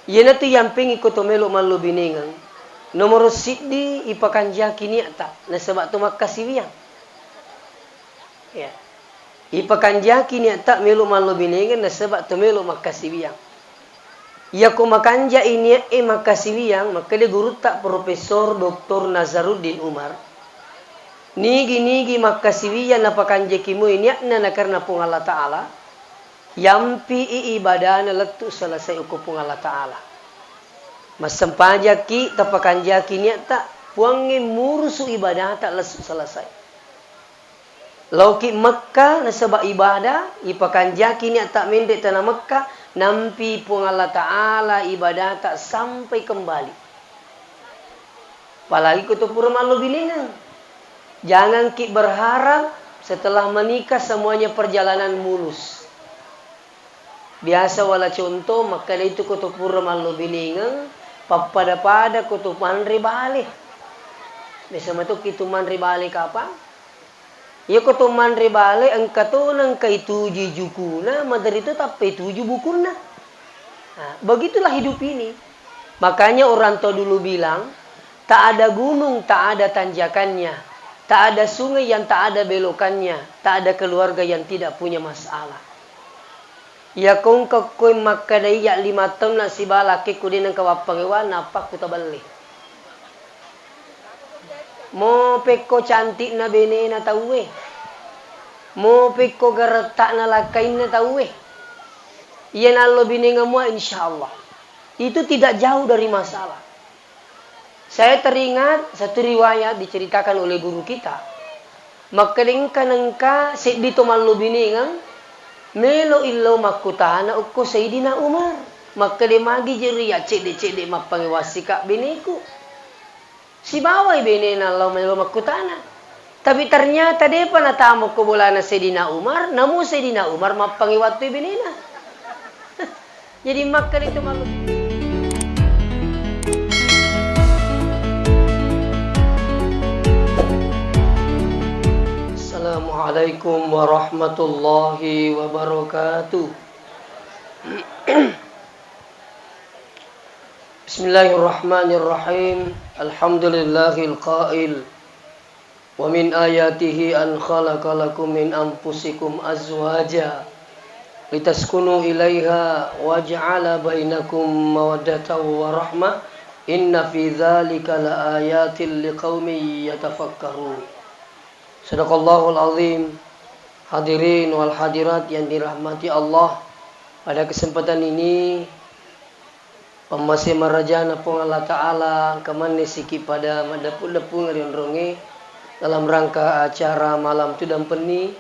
Yena tu yang pengi ko to melo malu biningan. Nomor siddi ipakan jaki niata na sebab tu makasiwiang. Ya. Ipakan jaki niata melo malu biningan na sebab tu melo makasiwiang. Ya ko makanja ini makasiwiang maka dia guru tak Profesor Dr. Nazaruddin Umar. Nigi makasiwiang na pakanja kimu ini na karena pung Allah Ta'ala. Yampi ibadah na letu selesai ukupung Allah Ta'ala. Masempajaki tapakanjaki niya tak puangi murusu ibadah tak lesu selesai. Lauki Mekah na sebab ibadah ipakanjaki niya tak mendek tanah Mekah nampi puang Allah Ta'ala ibadah tak sampai kembali. Apalagi kutupur malu bilingan. Jangan ki berharap setelah menikah semuanya perjalanan mulus. Biasa wala contoh maka itu kutupur malu biningan papada kutupan ribali. Biasa matu kituman ribali kapan? Ya kutuman ribali engkau nang kai tuju jukuna madari itu tapi tuju bukuna. Nah, begitulah hidup ini. Makanya orang tua dulu bilang tak ada gunung tak ada tanjakannya, tak ada sungai yang tak ada belokannya, tak ada keluarga yang tidak punya masalah. Ya kung kakoy makadaya 5 tahun na si balaki ko din ang kawapangiwan napak ko tabali. Mo peko cantik na bene na tauwe. Mo peko garata na lakay na tauwe. Iyan Allah bininga mo insyaallah. Itu tidak jauh dari masalah. Saya teringat satu riwayat diceritakan oleh guru kita. Makaling kanangka si dito malu biningang melo illo makutana ukko Sayyidina Umar. Maka dia magi jeri ya cede mapangiwasi kak bineku. Si bawai bene na Allah melo makutana. Tapi ternyata dia panatamo ko bola na Sayyidina Umar, namu Sayyidina Umar mapangiwatu benena. Jadi maka itu malu. Assalamualaikum warahmatullahi wabarakatuh. Bismillahirrahmanirrahim. Alhamdulillahil qail. Wa min ayatihi an khalaqa lakum min anfusikum azwaja litaskunu ilaiha wa ja'ala bainakum mawaddatan wa rahmah. Inna fi dzalika laayatin liqaumin yatafakkarun. Sadaqallahul azim. Hadirin wal hadirat yang dirahmati Allah. Pada kesempatan ini masih merajana pung Allah Ta'ala kemana siki pada madapun ngarion ronge dalam rangka acara malam tudang peni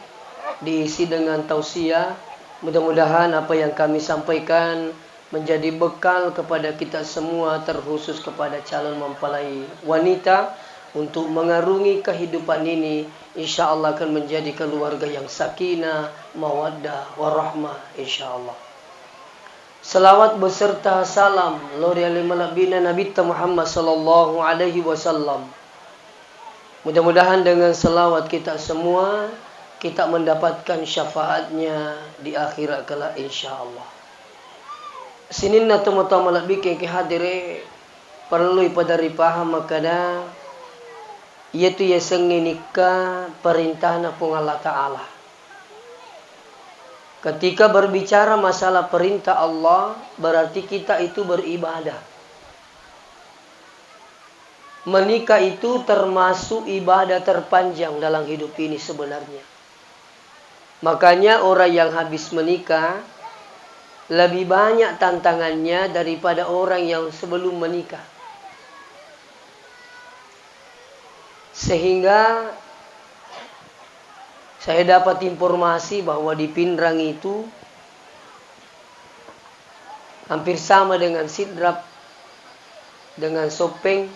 diisi dengan tausiah. Mudah-mudahan apa yang kami sampaikan menjadi bekal kepada kita semua, terkhusus kepada calon mempelai wanita untuk mengarungi kehidupan ini. Insya Allah akan menjadi keluarga yang sakinah, mawaddah, warahmah insya Allah. Salawat beserta salam lori alimalabina Nabi Muhammad sallallahu alaihi wasallam. Mudah-mudahan dengan salawat kita semua kita mendapatkan syafaatnya di akhirat kelak insyaallah. Sinin na tumata malabi ke hadire perlu pada ripaham makada yaitu yasang nikah perintah na pung Allah Ta'ala. Ketika berbicara masalah perintah Allah, berarti kita itu beribadah. Menikah itu termasuk ibadah terpanjang dalam hidup ini sebenarnya. Makanya orang yang habis menikah lebih banyak tantangannya daripada orang yang sebelum menikah. Sehingga saya dapat informasi bahwa di Pindrang itu hampir sama dengan Sidrap, dengan Sopeng,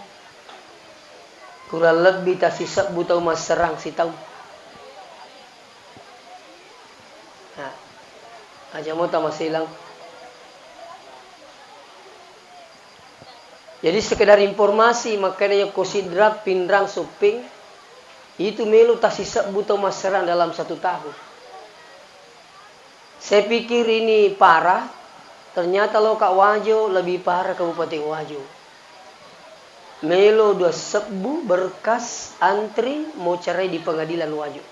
kurang lebih tasisap butau mas serang si tahu. Nah, aja mau tak masih hilang. Jadi sekedar informasi makanya ko Sidrap, Pindrang, Sopeng itu melu tasisap butau mas serang dalam 1 tahun. Saya pikir ini parah, Ternyata lo Kak Wajo lebih parah Kabupaten Wajo. Melo 2 sebu berkas antri mau cerai di pengadilan Wajo.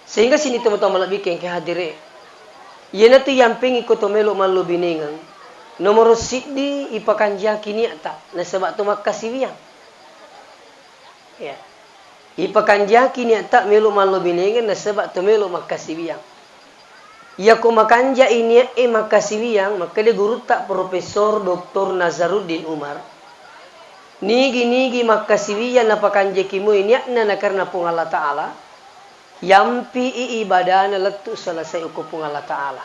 Sehingga sini teman-teman lebih yang kehadire. Yana tu yang pengi ko to melo malu biningan. Nomor siddi ipakan jaki niata. Na sebab tu makasiwiang. Ya. Ipakan jaki niata melo malu biningan na sebab tu melo makasiwiang. Ya ko makanja ini makasiwiang maka dia guru tak Profesor Dr. Nazaruddin Umar. Nigi makasiwiang na pakanja kimu ini na karena pung Allah Ta'ala. Yampi ibadah na letu selesai uku pung Allah Ta'ala.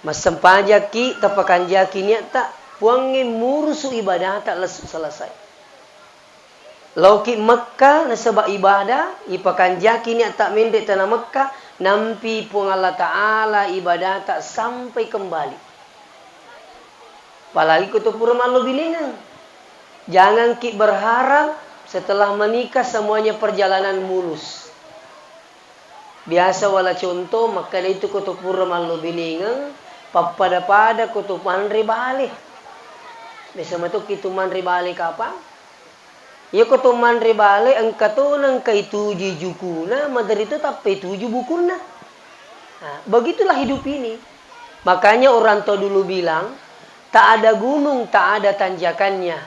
Mas sempajaki tapakan jaki niata puangi murusu ibadah tak lesu selesai. Lauki Mekah na sebab ibadah ipakan jaki niata mendek tanah Mekah. Nampi pun Allah Ta'ala ibadah tak sampai kembali. Apalagi kutupur malu biningan. Jangan ki berharap setelah menikah semuanya perjalanan mulus. Biasa wala contoh maka itu kutupur malu biningan. Papada kutupan ribalik. Biasa itu kituman ribalik apa? Ya kutuman ribale angka tu nang kai tuju jukuna, madari itu tapi tuju bukuna. Nah, begitulah hidup ini. Makanya orang tua dulu bilang, tak ada gunung, tak ada tanjakannya,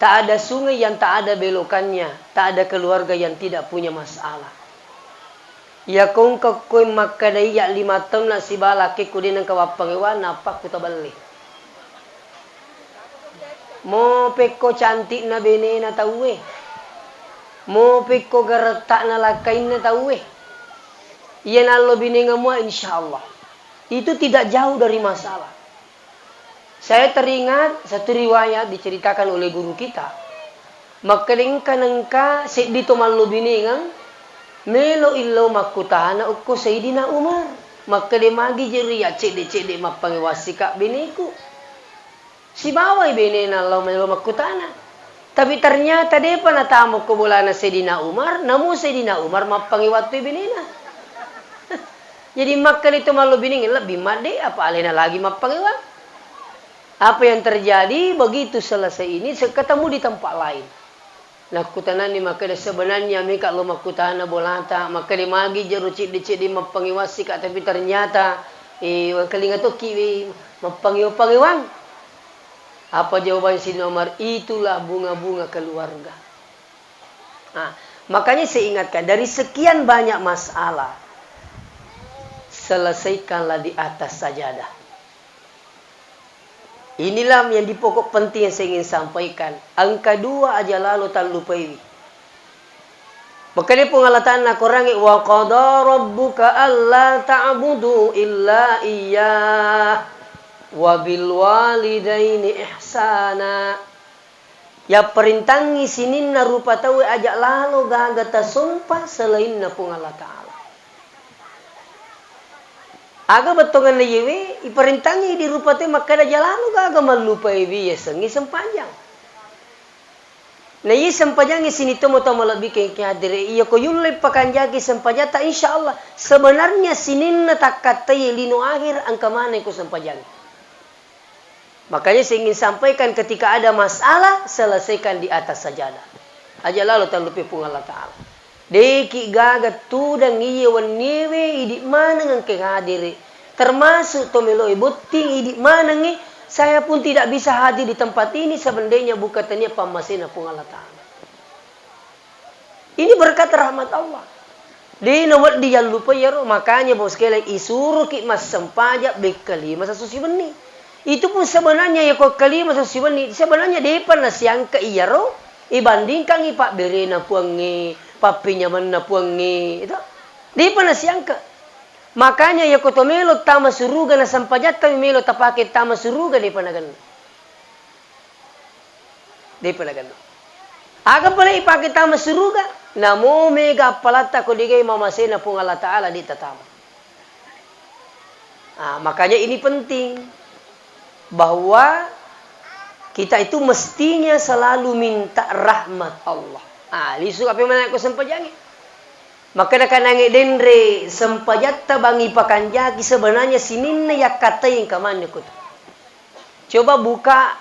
tak ada sungai yang tak ada belokannya, tak ada keluarga yang tidak punya masalah. Ya kong kakoi makadai ya 5 tahun nak si balaki kudin ang kawapangiwan napak kutabali. Mo peko cantik na bene na tauwe. Mo peko garatak na lakain na tauwe. Iyan Allah bine ngamua insyaallah. Itu tidak jauh dari masalah. Saya teringat satu riwayat diceritakan oleh guru kita. Makalingka nangka dito malu bine ngang melo illo makutana ukko Sayyidina Umar. Makademagi jeriya cede mapangiwasi ka bineku. Si bawai bene na Allah melo makutana. Tapi ternyata dia pa natamo ko bola na Sayyidina Umar, namu Sayyidina Umar mapangiwatu binena. Jadi makan itu malu biningin lebih made apa alena lagi mapangiwat. Apa yang terjadi begitu selesai ini ketemu di tempat lain. Nah kutanan ni maka sebenarnya mika lo makutana bolata maka di magi jeru cik di mapangiwasi ka tapi ternyata kalinga to kiwi mapangiwang. Apa jawaban Sayyidina Umar? Itulah bunga-bunga keluarga. Nah, makanya saya ingatkan, dari sekian banyak masalah, selesaikanlah di atas sajadah. Inilah yang di pokok penting yang saya ingin sampaikan. Angka 2 aja lalu tak lupai. Maka dia pengalatan nak orang wa qada rabbuka alla ta'budu illa iyyah. Wabil walidaini ihsana. Ya perintangi sinin na rupa tahu ajak lalu gaga sumpah selain na pung Allah Ta'ala. Aga betongan na yewe iperintangi di rupa tahu maka da lalu gaga malupai biya sengi sempajang. Na yi sempajang sini temu lebih ke hadire iya ko yulai pakanjagi sempajata insyaallah sebenarnya sinin na takatai lino akhir angka mana ko sempajang. Makanya saya ingin sampaikan ketika ada masalah, selesaikan di atas sajadah. Aja lalu tak lupa pun Allah Ta'ala. Deki gagat tu dan iya waniwe idik mana ngang kehadiri. Termasuk tomelo ibuting idik mana ngi. Saya pun tidak bisa hadir di tempat ini sebenarnya bukatannya pamasina pun Allah Ta'ala. Ini berkat rahmat Allah. Di nawat dia lupa ya roh. Makanya bos sekali isuruh ki mas sempajak bekali masa susi benih. Itu pun sebenarnya ya kok kali masa siwani sebenarnya dia pernah siang ke iyaro ibandingkan ipak beri na puangi papinya mana puangi itu dia pernah siang ke makanya ya kok tomelo tama suruga na sampajat tapi melo tapake tama suruga dia pernah gan aga pala ipake tama suruga namo mega palata ko digay mamasena pung Allah Ta'ala di tatama. Makanya ini penting bahwa kita itu mestinya selalu minta rahmat Allah. Lisu apa mana aku sempajangi. Maka nak nangi dendre sempajatta bangi pakanjaki sebenarnya sininna ya kata yang kamanya kut. Coba buka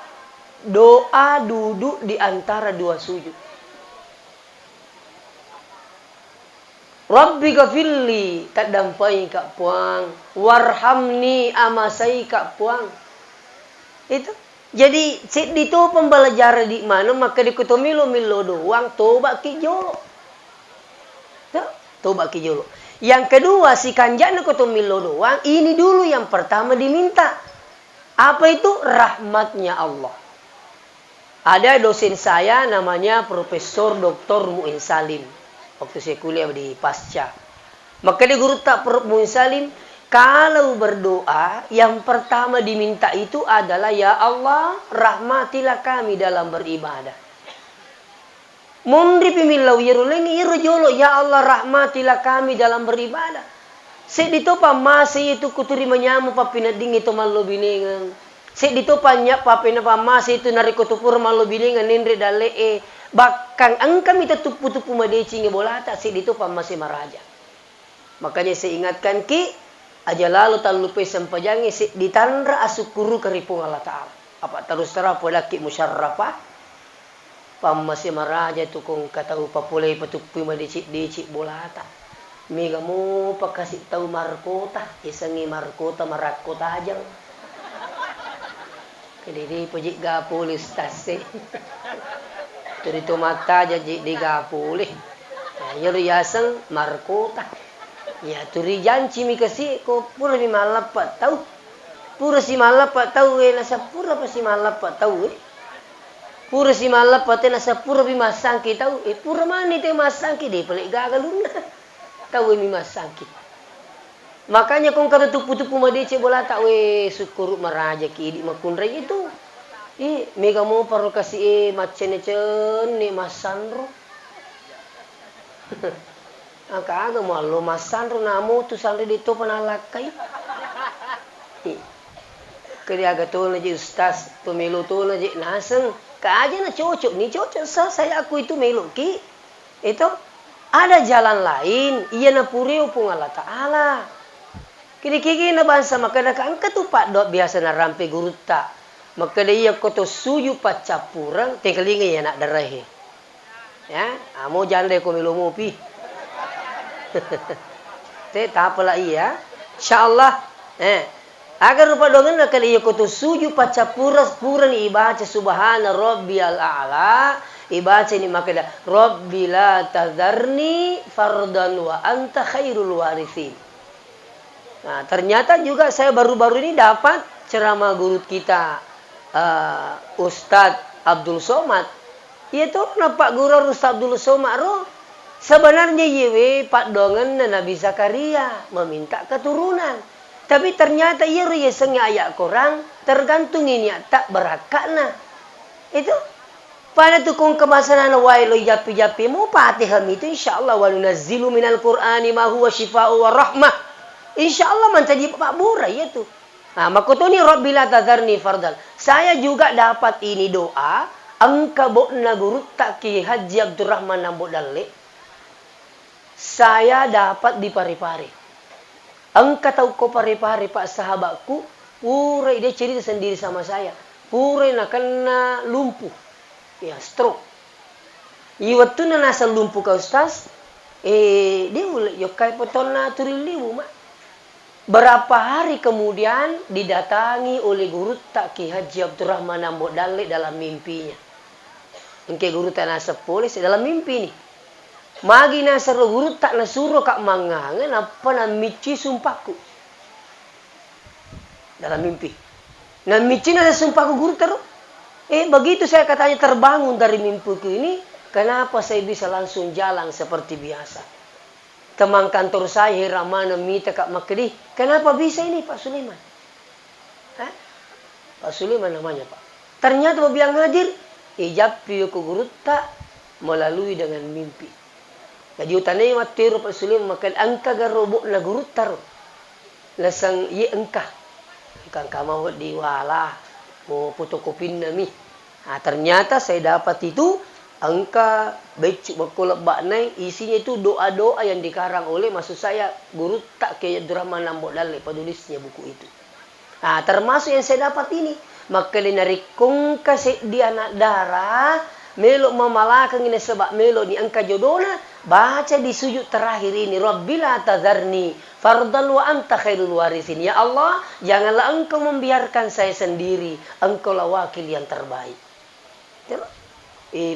doa duduk di antara dua sujud. Rabbi gafirli tadampai kak puang, warhamni amasai kak puang. Itu. Jadi itu pembelajaran di mana maka dikutumilo milo doang toba ki jolo. Toba ki jolo. Yang kedua si kanjana kutumilo doang ini dulu yang pertama diminta. Apa itu? Rahmatnya Allah. Ada dosen saya namanya Profesor Dr. Muin Salim. Waktu saya kuliah di Pasca. Maka dia guru tak Prof. Muin Salim. Kalau berdoa, yang pertama diminta itu adalah, ya Allah, rahmatilah kami dalam beribadah. Mundi pimilau yerulengi irujolo, ya Allah, rahmatilah kami dalam beribadah. Sedito pa masih itu kuturi menyamu pa pinading itu malu biningan. Sedito pa nya pa pinapa masih itu narikutupur malu biningan nindri dale bakang angkam itu tupu-tupu madeci ngebolata sedito pa masih maraja. Makanya saya ingatkan ki aja lalu talupe sempajangi ditandra asukuru keripung Allah Ta'ala. Apa terus terang polaki musyarrafah pamasi maraja tukung katau papulay patupi madicik-dicik bolata. Miga mo pakasih tahu markota, isangi markota marakota aja. Kedi pajik gapulis tase. Dari tomata jadi digapulih. Ya yasang markota. Ya turi janci mi kasi ko pura mi malapat tahu. Pura si malapat tahu nasa pura pa si malapat tahu Pura si malapat nasa pura mi masangki tahu pura mani te masangki de pelik gagalun na. Tahu mi masangki. Makanya kung katutupu-tupu madece bola tak syukur maraja ki di makunrai itu. Mega mo paru kasi macen-cen ni masandro. Akaga mo lo masandro namo tu sandri dito panalakai. Kaya gato na ji ustaz pemilu tu na ji naseng kaaja na cocok ni cocok saya aku itu melu ki. Itu ada jalan lain iya na puriu pung Allah Ta'ala. Kini-kini na bansa maka angkat tu pak dot biasa na rampe guru tak. Maka dia koto suju pacapurang tinggalinga ya nak darahe. Ya, amo jande ko melu mo pi. Te tapala iya. Insyaallah agar rupa dongan nak dia koto suju pacapura puran ibaca subhana rabbiyal a'la. Ibaca ini makanya Rabbi la tadharni fardan wa anta khairul warithin. Nah, ternyata juga saya baru-baru ini dapat ceramah guru kita Ustadz Abdul Somad. Itu Pak Guru Ustadz Abdul Somad sebenarnya yewe Pak Dongen Nabi Zakaria meminta keturunan. Tapi ternyata iya sengnya ayat korang tergantung ini tak berakakna. Itu pada tukung kemasanan wailu japi-japi mu Fatihah itu insyaallah wa nunazzilu minal Qur'ani ma huwa shifaa'u wa rahmah. Insyaallah menjadi Pak Burai itu. Nah, makutuni Rabbil tadzarni fardan. Saya juga dapat ini doa angka bokna guru tak Ki Haji Abdurrahman Nambodalle. Saya dapat di pari-pari. Angka tahu ko pari-pari Pak sahabatku, pura dia cerita sendiri sama saya. Pura nak kena lumpuh. Ya, stroke. Iwatu na nasa lumpuh ka ustaz. Dia mulai yokai potona turiliwu mak. Berapa hari kemudian didatangi oleh guru tak Ki Haji Abdurrahman Nambodalle dalam mimpinya. Engke guru tak nasa polis dalam mimpi nih. Magi nasa guru tak nasuruh kak mangangan apa na mici sumpahku. Dalam mimpi. Nah mici nasa sumpahku guru terus. Begitu saya katanya terbangun dari mimpiku ini, kenapa saya bisa langsung jalan seperti biasa? Teman kantor saya Ramana minta Kak Makdi, kenapa bisa ini Pak Sulaiman? Pak Sulaiman namanya Pak. Ternyata biang hadir, ijab ke guru tak melalui dengan mimpi. Jadi utanai matiru Pak Sulaiman makan angka garobok na guru taruh. Lasang ye engkah. Engkang kamau diwalah. Mau fotokopin nami. Nah, ternyata saya dapat itu Angka becuk bakolak baknai isinya itu doa-doa yang dikarang oleh maksud saya guru tak kayak drama nambok dalek penulisnya buku itu. Nah, termasuk yang saya dapat ini. Maka dari kong kasih dia anak darah melok memalakan ini sebab melok di angka jodohnya baca di sujud terakhir ini Rabbila tazarni fardan wa anta khairul warisin. Ya Allah, janganlah engkau membiarkan saya sendiri, engkau lah wakil yang terbaik.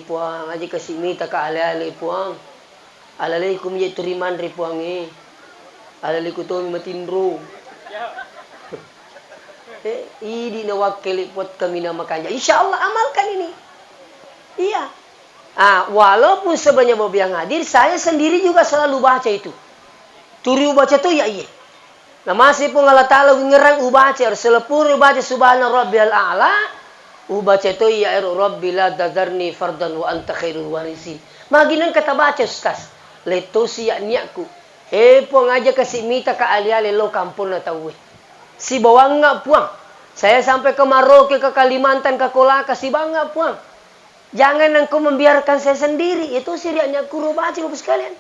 Puang aja kasih minta ke ale-ale puang. Ale-ale kum ye turiman ri puang ale-ale ku to matindro. Ini na wakil buat kami nama kanja. Insyaallah amalkan ini. Iya. Walaupun sebanyak Bob yang hadir, saya sendiri juga selalu baca itu. Turi baca tuh ya iya. Nah masih pun Allah Ta'ala ngerang ubaca, selepur ubaca subhana rabbil a'la. Ubaca itu ya Rabbi la tazarni fardan wa anta khairul warisin. Maginan kata baca Ustaz. Letosi ya niatku. Puang aja kasih mita ke ali-ali lo kampung na tahu. Si bawang puang. Saya sampai ke Maroke, ke Kalimantan, ke Kolaka, si bangga puang. Jangan engkau membiarkan saya sendiri. Itu siriaknya guru baca Bapak sekalian.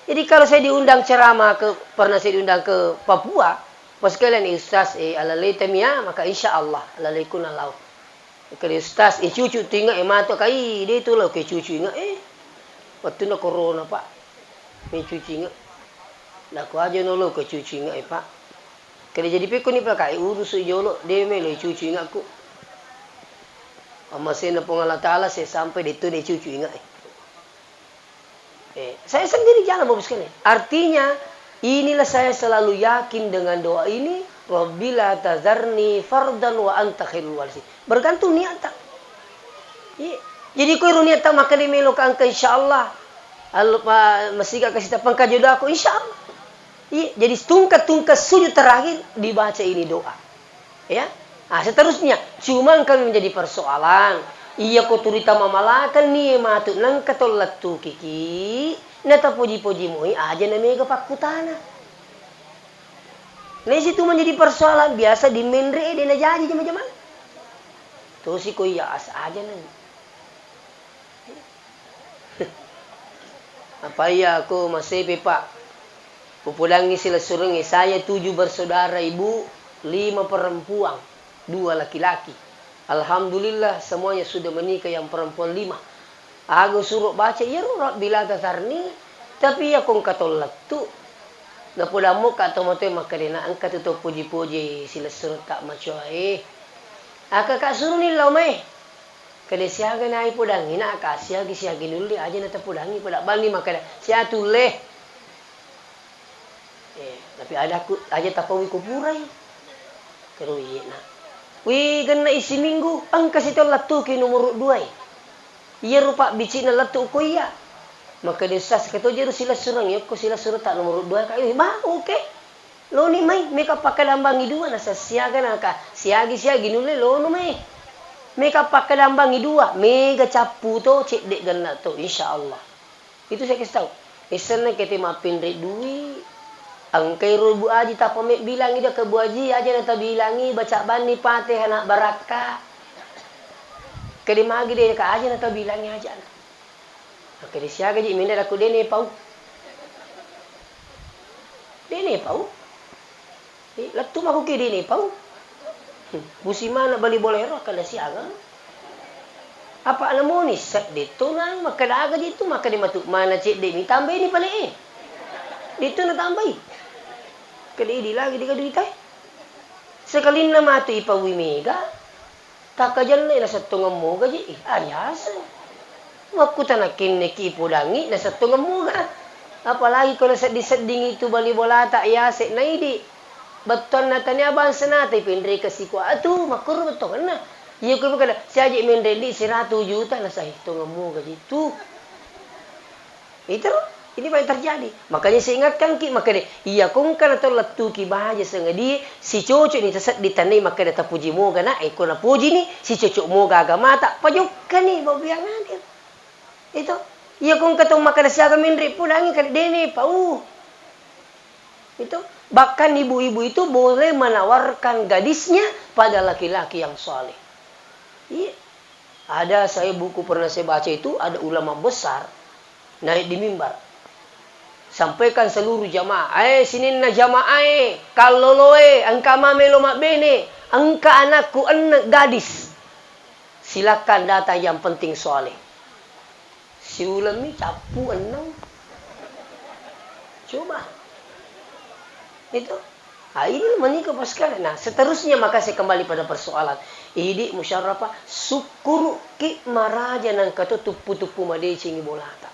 Jadi kalau saya diundang ceramah pernah saya diundang ke Papua, Bapak sekalian Ustaz alalai temia, maka insya Allah alalai kuna lau. Kalau Ustaz cucu tinggal mato kai dia itu loh ke cucu ingat waktu na corona Pak. Me cucu ingat. Nak aja nolo ke cucu ingat Pak. Kalau jadi pekon ni pakai urus jolo dia melo cucu ingat aku. Masih na Allah Ta'ala saya sampai itu dia cucu ingat. Saya sendiri jalan Bapak sekalian. Artinya inilah saya selalu yakin dengan doa ini. Rabbila tazarni fardan wa anta khairul warisin. Bergantung niat tak. Jadi kau niat tak maka dia melo ke angka insyaallah. Masih gak kasih tapang jodoh aku insyaallah. Jadi tungkat sujud terakhir dibaca ini doa. Ya. Seterusnya cuma kami menjadi persoalan. Iya ko turita mamalakan ni matut nang katolatu kiki. Nata puji-puji moi aja na mega pakutana. Nah situ menjadi persoalan biasa di menre dia na jadi jam-jam. Tuh si ko ya as aja nan. Apa ya aku masih Pak. Pupulangi sila surengi saya 7 bersaudara ibu, 5 perempuan, 2 laki-laki. Alhamdulillah semuanya sudah menikah yang perempuan 5. Aku suruh baca ya bila tasarni tapi ya kong katolak tu. Na pula mo ka tomote makarina angkat itu puji-puji sila suruh tak macho Kakak suruh ni lamai. Kada siaga na ipudang ina ka siagi nuli aja na tapudangi pada bani makada. Sia tuleh. Tapi ada aku aja tapawi kuburai. Keruyi na. Wi ganna isi minggu ang kasi to latu ki nomor 2. Iya rupa bici na latu ko iya. Maka desa kato jero sila surang yo ko sila suru tak nomor 2 ka. Okay. Lo ni mai meka pakadambangi 2 na sa siaga na ka. Siagi nuli lo no mai. Meka pakadambangi 2 mega capu to cek dek ganna to insyaallah. Itu saya kasih tahu. Isan na kete mapindre duwi. Ang kay rubu aji tak pamit bilang ida ke buaji aja nata bilangi baca bani patih anak baraka. Kedi magi dia ka aja nata bilangi aja. Kedi siaga ji minda aku dene pau. Dene pau. Latu maku ke dene pau. Busima na bali bolero kada siaga. Apa alamoni set dito nang makadaga dito makadimatu mana cik de ni tambah ni pale dito na tambay. Kali di lagi di kaduitay. Sekali na matu ipawi mega. Takajan na nasa tungam mo gaji. Ayas. Makuta na kiniki ipudangi nasa tungam mo ga. Apalagi kalau sedih-sedih itu bali bola tak ayas na idi. Beton na tanya bangsa na tay pindri kasi ko atu makur beton na. Iya ko kada siaji mendendi 100 juta na sa tungam mo gaji tu. Itu ini apa yang terjadi? Makanya saya ingatkan ki makanya iya kung kana to latu ki bahaja sengedi si cucu ni sesat ditanai maka data puji moga na ko na puji ni si cucu moga agama tak pajukan ni babiang hadir. Itu iya kung katong maka siaga minri pulangi kan dene pau. Itu bahkan ibu-ibu itu boleh menawarkan gadisnya pada laki-laki yang soleh. Iya. Ada buku pernah saya baca itu, ada ulama besar naik di mimbar. Sampaikan seluruh jamaah. Sini na jamaah kalau loe, angka mamelo mak bene, angka anakku anak gadis. Silakan datang yang penting soleh. Si ulam ni capu enam. Coba. Itu. Ini menikah pas sekali. Nah, seterusnya maka saya kembali pada persoalan. Idi musyarrafah syukur ki maraja nang kata tupu-tupu made cingi bolata.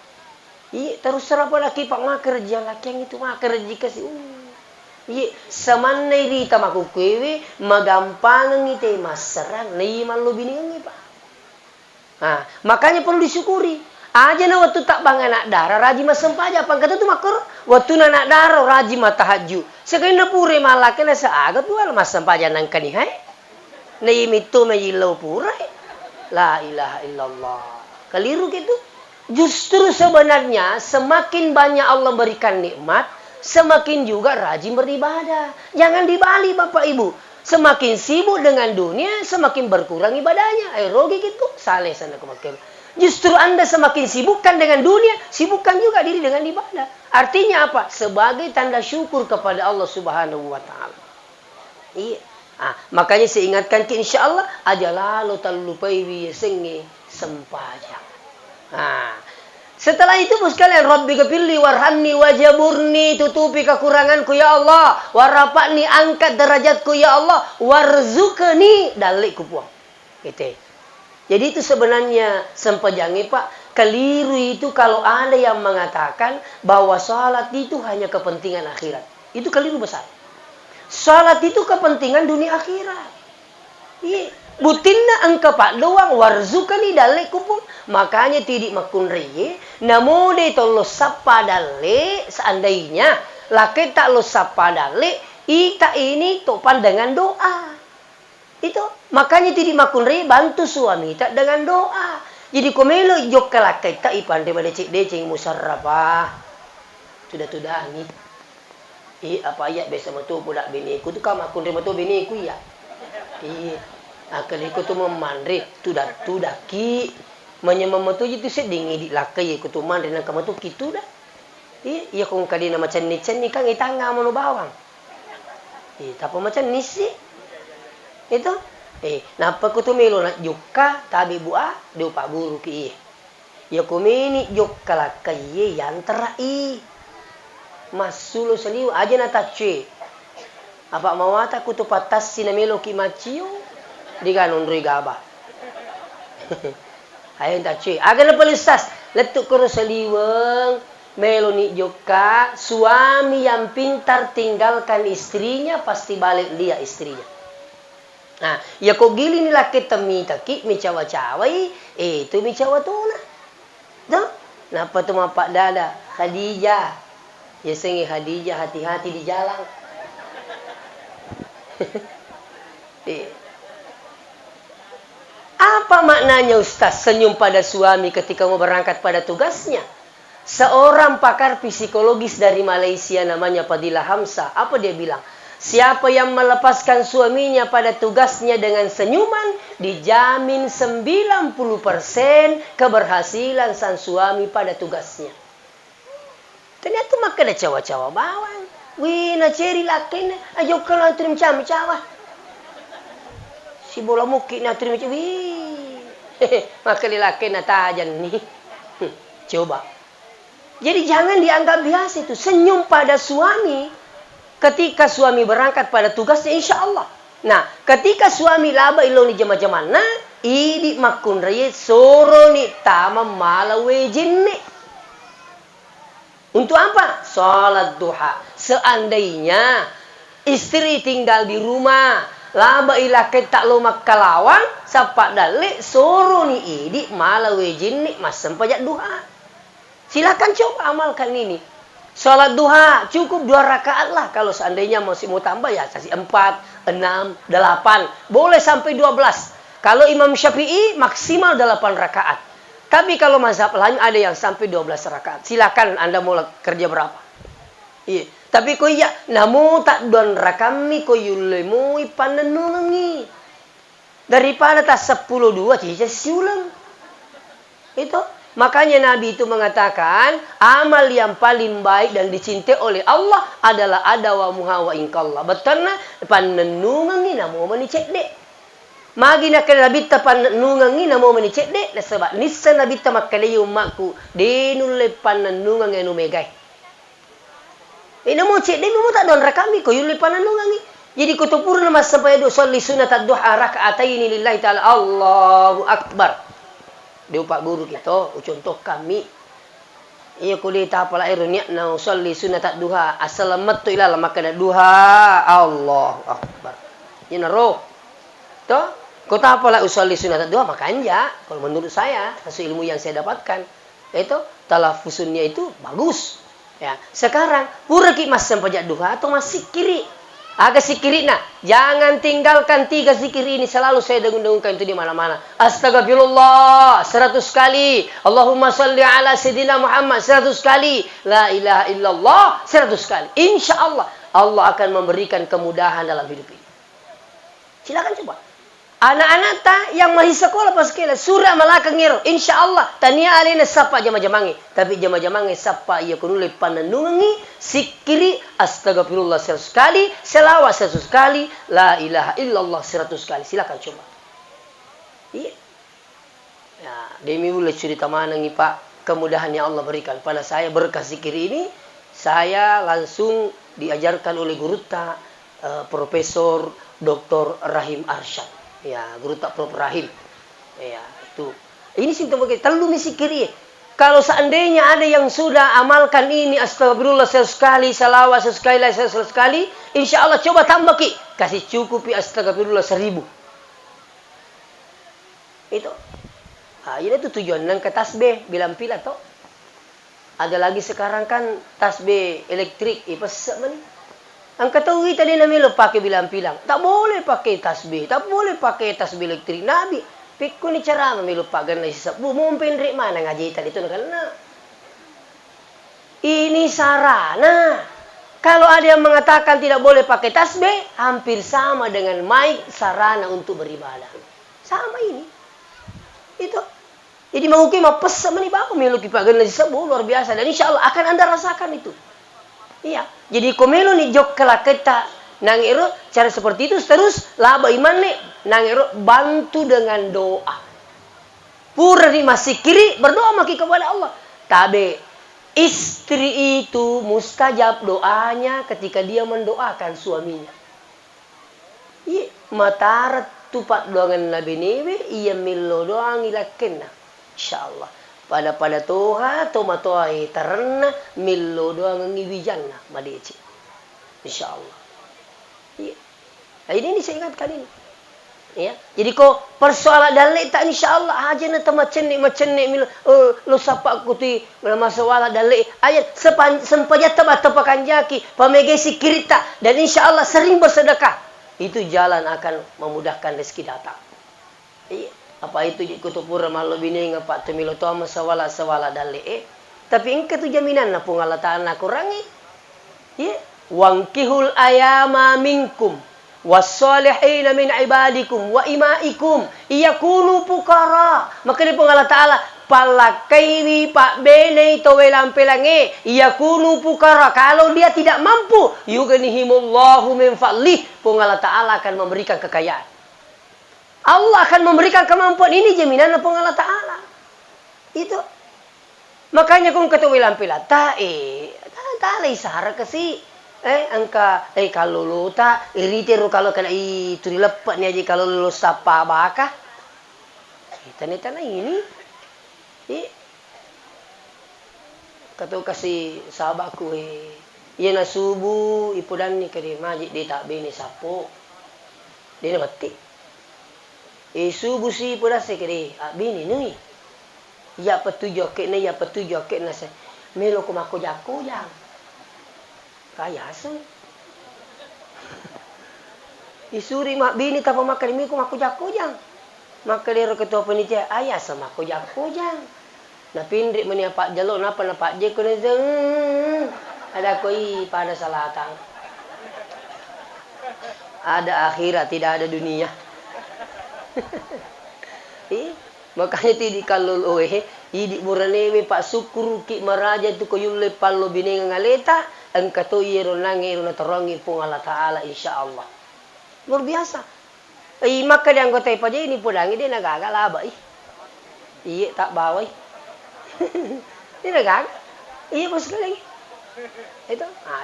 Terus serapa laki pak makerja laki yang itu makerja kasi. Samanay rita makukewe magampang ngite masaran nai malu bini ngi pak. Nah, makanya perlu disyukuri. Aja na waktu tak bang anak darah raji masempaja pang kata tu makor waktu na anak darah raji matahaju sekali na pure malake na saagat wal masempaja nang kanihai na imitu mayilau pure la ilaha illallah keliru gitu. Justru sebenarnya semakin banyak Allah berikan nikmat semakin juga rajin beribadah. Jangan dibalik Bapak Ibu, semakin sibuk dengan dunia semakin berkurang ibadahnya. Rogi gitu saleh sana kemakin. Justru Anda semakin sibukkan dengan dunia, sibukkan juga diri dengan ibadah. Artinya apa? Sebagai tanda syukur kepada Allah Subhanahu wa taala. Iya. Makanya saya ingatkan ke insyaallah aja lalu talupai wi sengi sempajang. Setelah itu bos kalian Rabbi ghfirli warhamni wajaburni, tutupi kekuranganku ya Allah, warafa'ni angkat derajatku ya Allah, warzuqni dalik kupuang. Gitu. Jadi itu sebenarnya sempajangi Pak, keliru itu kalau ada yang mengatakan bahwa salat itu hanya kepentingan akhirat. Itu keliru besar. Salat itu kepentingan dunia akhirat. Iya. Butinna engke pak doang warzukani dale kupun. Makanya tidak makun reye. Namode tolo sapa dale seandainya laki tak lo sapa dale ita ini topan dengan doa. Itu makanya tidak makun reye bantu suami tak dengan doa. Jadi komelo jok laki tak ipande pada cik decing musarrafah. Sudah ni. Apa ayat biasa matu budak bini ku tu kam makun reye matu bini ku ya. Akal ikut tu memandri tu dah ki menyemam tu itu seding di lakai ikut tu mandri nak kamu tu kitu dah. Iya kong kadi nama macam ni kan itanga mano bawang. Tapi macam ni sih. Itu. Napa ku tu melo nak juka tabi buah di upak guru ki. Ya ku mini juka lakai yang terai. Masulo seliu aja na tace. Apa mawata ku tu patas sinamelo ki macio. Di kanon rui gaba. Ayun tak cuy. Agan pelisas. Letuk kuru seliweng. Meloni joka. Suami yang pintar tinggalkan istrinya. Pasti balik dia istrinya. Nah. Ya kok gili ni laki temi taki. Mi cawa-cawai. Itu mi cawa tuna. Tuh. Napa tu mapak dada. Khadijah. Ya sengi Khadijah. Hati-hati di jalan. Apa maknanya Ustaz senyum pada suami ketika mau berangkat pada tugasnya? Seorang pakar psikologis dari Malaysia namanya Fadilah Hamzah. Apa dia bilang? Siapa yang melepaskan suaminya pada tugasnya dengan senyuman, dijamin 90% keberhasilan sang suami pada tugasnya. Ternyata maka ada cawa-cawa bawang. Wih, na ceri lakin, ajo kalau antrim cawa. Si bola mukit na terima macam maka lelaki na tajan ni. Coba. Jadi jangan dianggap biasa itu. Senyum pada suami ketika suami berangkat pada tugasnya insya Allah. Nah, ketika suami laba ilo ni jama-jamana, idi makun raya soro ni tama malawe jinni. Untuk apa? Salat duha. Seandainya istri tinggal di rumah, laba ilakai tak lo makalawang sapak dalik soro ni idi malawe jinni masam pajak duha. Silakan coba amalkan ini. Salat duha cukup 2 rakaat lah. Kalau seandainya masih mau tambah ya kasih 4, 6, 8. Boleh sampai 12. Kalau Imam Syafi'i maksimal 8 rakaat. Tapi kalau mazhab lain ada yang sampai 12 rakaat. Silakan Anda mau kerja berapa. Iya. Tapi ko iya, namu tak don rakami ko yulemu ipanenungi. Daripada tas 10 2 cica siulang. Itu. Makanya Nabi itu mengatakan, amal yang paling baik dan dicintai oleh Allah adalah adawa muha wa inkallah. Betulna panenungan ina mo manicek dek. Magi nak Nabi ta panenungan ina mo manicek dek. Sebab nissa Nabi ta makalayu makku denule panenungan enu megai. Ina mo cek dek mo tak don rakami ko yule panenungan ni. Jadi kutupurna mas sampai do sholli sunat ad-duha raka'ataini lillahi ta'ala Allahu akbar. Dia pak guru kita, contoh kami. Ia kulit apa lah ironiak na usolli sunat duha asalamat tu ilal maka duha Allah akbar. Ini roh. Toh, kota apa lah usolli sunat duha makanya kalau menurut saya hasil ilmu yang saya dapatkan itu talafusunnya itu bagus. Ya, sekarang pura ki mas sempajak duha atau masih kiri. Agak sikiri nak. Jangan tinggalkan 3 zikir ini. Selalu saya dengung-dengungkan itu di mana-mana. Astagfirullah 100 kali. Allahumma salli ala Sayyidina Muhammad 100 kali. La ilaha illallah 100 kali. Insya Allah. Allah akan memberikan kemudahan dalam hidup ini. Silakan coba. Anak-anak tak yang masih sekolah pas kira surah malakang ngiro. Insya Allah. Tania alina sapa jama-jamangi. Tapi jama-jamangi sapa ia kunule panenungi. Sikiri astagfirullah 100 kali. Selawat 100 kali. La ilaha illallah 100 kali. Silakan coba. Iya. Ya, demi boleh cerita mana nih Pak. Kemudahan yang Allah berikan. Pada saya berkah zikir ini. Saya langsung diajarkan oleh guru tak. Profesor Dr. Rahim Arsyad. Ya, guru tak Prof Rahim. Ya, itu. Ini simptom begitu. Terlalu misikiri. Kalau seandainya ada yang sudah amalkan ini astagfirullah 100 kali, salawat 100 kali, 100 kali, insya Allah coba tambah ki. Kasih cukupi astagfirullah 1000. Itu. Nah, ini tuh tujuan nang ke tasbih bilang pila toh. Ada lagi sekarang kan tasbih elektrik, pesek mana? Ang katawi tadi namin lo pakai bilang-bilang. Tak boleh pakai tasbih. Tak boleh pakai tasbih elektrik. Nabi. Pikku ni cara namin lo pakai na isap. Mumpin rin mana ngaji tadi itu. Ini sarana. Kalau ada yang mengatakan tidak boleh pakai tasbih. Hampir sama dengan mic sarana untuk beribadah. Sama ini. Itu. Jadi mungkin mau pesan ni bapak melu pakai na isap. Luar biasa. Dan insya Allah akan anda rasakan itu. Iya, jadi komelo ni jok kala kita nangero cara seperti itu terus laba iman nih nangero bantu dengan doa. Pura di masih kiri berdoa maki kepada Allah. Tabe istri itu mustajab doanya ketika dia mendoakan suaminya. Iya, matara tupat doangan Nabi Nabi iya milo doang ilakenna. Insyaallah. Pada toha toma toai terna millo doang ngiwijanna madeci. Insyaallah. Iya. Nah, ini saya ingatkan ini. Ya. Jadi kok persoalan dalek tak insyaallah aja na macen milo lo sapa kuti masalah dalek ayat sempajat tepakan jaki pamegesi kirita dan insyaallah sering bersedekah. Itu jalan akan memudahkan rezeki datang. Iya. Apa itu di kutupura malo bini ngapak temilo to sawala dale tapi engke tu jaminan na pungalataan na kurangi ya wangkihul ayama minkum wassalihin min ibadikum wa imaikum iyakunu pukara maka di pungala taala palakaiwi pak bene to welampelange iyakunu pukara kalau dia tidak mampu yughnihimullahu min fadlih pungala taala akan memberikan kekayaan. Allah akan memberikan kemampuan ini jaminan apa Allah Ta'ala. Itu. Makanya kung kata wilang pila, ta'ala isara kasi. Angka, kalau lo ta, iritiru kalau kena itu dilepat ni aja kalau lo sapa baka. Kita na ini. Kata kasi sahabatku, iya na subuh, ipudan ni kari majik, dia tak bini sapo. Dia na mati. Subuh si pula saya kira bini ni ya petujuh ke na ya petujuh ke na saya melo ko mako jako yang kaya so isuri mak bini tapa makan mi ko mako jako yang maka dia ketua panitia ayah sama ko jako yang na pindrik meni pak jalo napa na pak je ko na ada koi pada salatan ada akhirat tidak ada dunia. Makanya ti di kalul idi buranewe pak syukur ki maraja tu koyulle pallo bininga ngaleta engka to yero nangi ro natorongi pung Allah taala insyaallah. Luar biasa. Maka di anggota ipa ini pudangi dia nagagal aba iya tak bawa dia nagagal iya bos lagi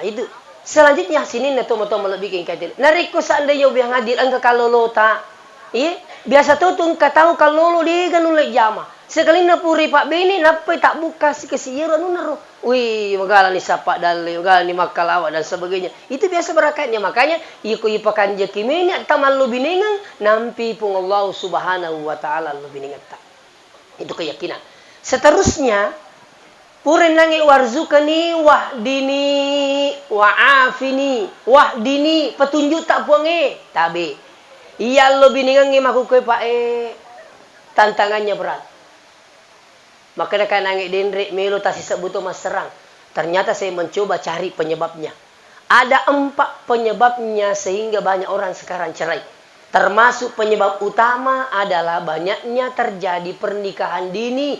itu selanjutnya sini na tomo-tomo lebih kengkatil nariko seandainya ubiang hadir angka kalolota biasa tuh engka tahu kalolo dia kan ulek jama sekali na puri pak bini napa tak buka si kesiran naro magala ni sapa dali magala ni makalawa dan sebagainya itu biasa berakatnya makanya iku ipakan jakimini tamal lu biningan nampi pung Allah subhanahu wa ta'ala lu biningan tak itu keyakinan seterusnya puren nangi warzukani wahdini wa'afini wahdini petunjuk tak puange tabe iya lu biningan ngimaku kue pak tantangannya berat. Maka kan nangis dendrik melo tasi sebuto mas serang. Ternyata saya mencoba cari penyebabnya. Ada 4 penyebabnya sehingga banyak orang sekarang cerai. Termasuk penyebab utama adalah banyaknya terjadi pernikahan dini.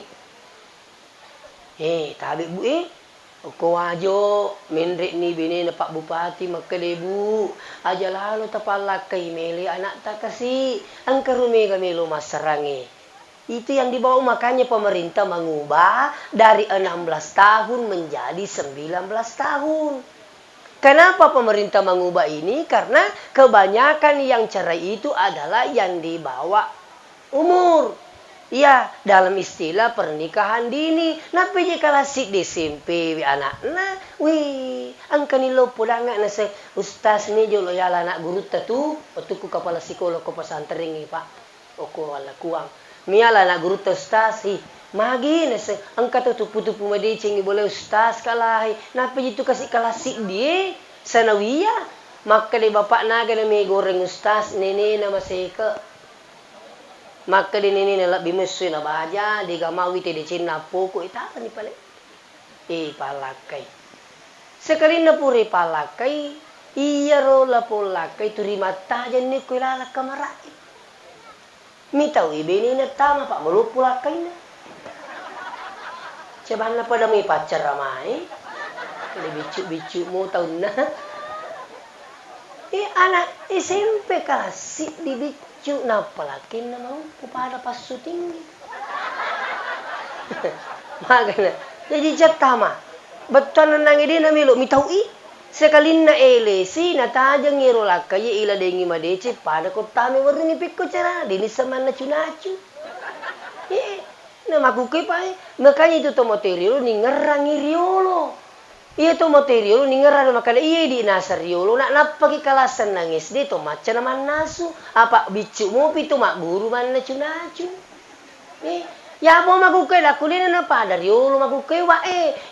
Tapi bu ko ajo mendrik ni bini na Pak Bupati makalebu. Aja lalu tapalakai meli anak tak kasih. Angkarumi kami lo mas serangi. Itu yang dibawa makanya pemerintah mengubah dari 16 tahun menjadi 19 tahun. Kenapa pemerintah mengubah ini? Karena kebanyakan yang cerai itu adalah yang di bawah umur. Ya, dalam istilah pernikahan dini. Napa je kalau si SMP anak? Nah, angkani lo pulang na se ustaz ni jo lo yala anak guru tu, otuku kepala psikolog ko pesantren ni Pak. Oko ala kuang. Miala na guru ustaz magi nase angkat tu putu madecing boleh ustaz kalai napa itu kasih kalasik dia sanawiyah maka di bapak naga na may goreng ustaz nene na maseka maka di nene na bimusu na baja di gamawi te de cina poko ita ni pale palakai sekali na puri palakai iya ro la polakai turima tajan ni kuilala kamarai mitau ibini na tama pak melupulakai na coba na pada may pacar ramai ada bicu-bicu mo tahun na anak SMP kasih di bicu na palakin na mau pada pasu tinggi makanya jadi jatama betul na nangidi na milo mitau sekalin na elesi na tajang ngiro laka ye ila dengi madece pada ko tami warni pikko cara dini sama na cunacu na makuke pa makanya itu to material ni ngerangi riolo iya to material ni ngerang makanya iya di nasar riolo nak napaki kalasan nangis de to maca naman nasu apa bicu mo pito mak guru man na cunacu ya mau magukai lah kulina na pada riolo magukai wa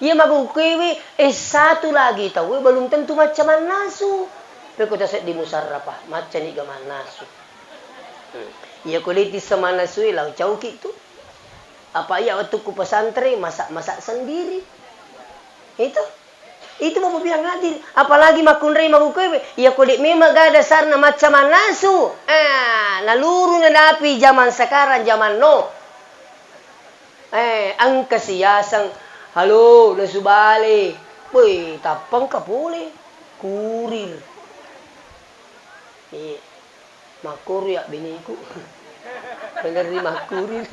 ya magukai satu lagi tahu belum tentu macam nasu pero kita set di musarrafah macam ni gaman nasu ya kuliti sama nasu lang cauki itu apa ya waktu ku pesantren masak sendiri itu mau bilang hadir apalagi makunrei magukai ya kulit memang gak ada sarna macam nasu naluru na napi zaman sekarang zaman no ang kasiyasang halo nasubali tapang ka boleh kurir makurir ya biniku bener ni makurir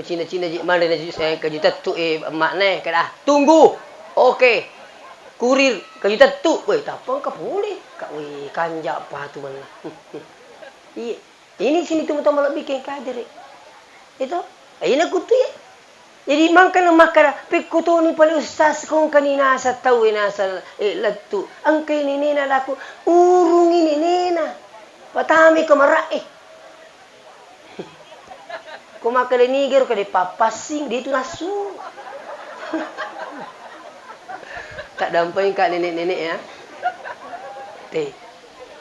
Cina-Cina mana na saya kajutat tu emak kada tunggu oke kurir kajutat tu tapang ka boleh ka kanja apa tu mana ini sini tu mata lebih ke kadir itu ini kutu ya jadi makana pikuto ni pala ustaz kung kanina sa tawi na sa latu ang kay nina laku urung ini nina patami ko marai kumakali nigero kadi papasing dito nasu tak dampay ka nenek-nenek ya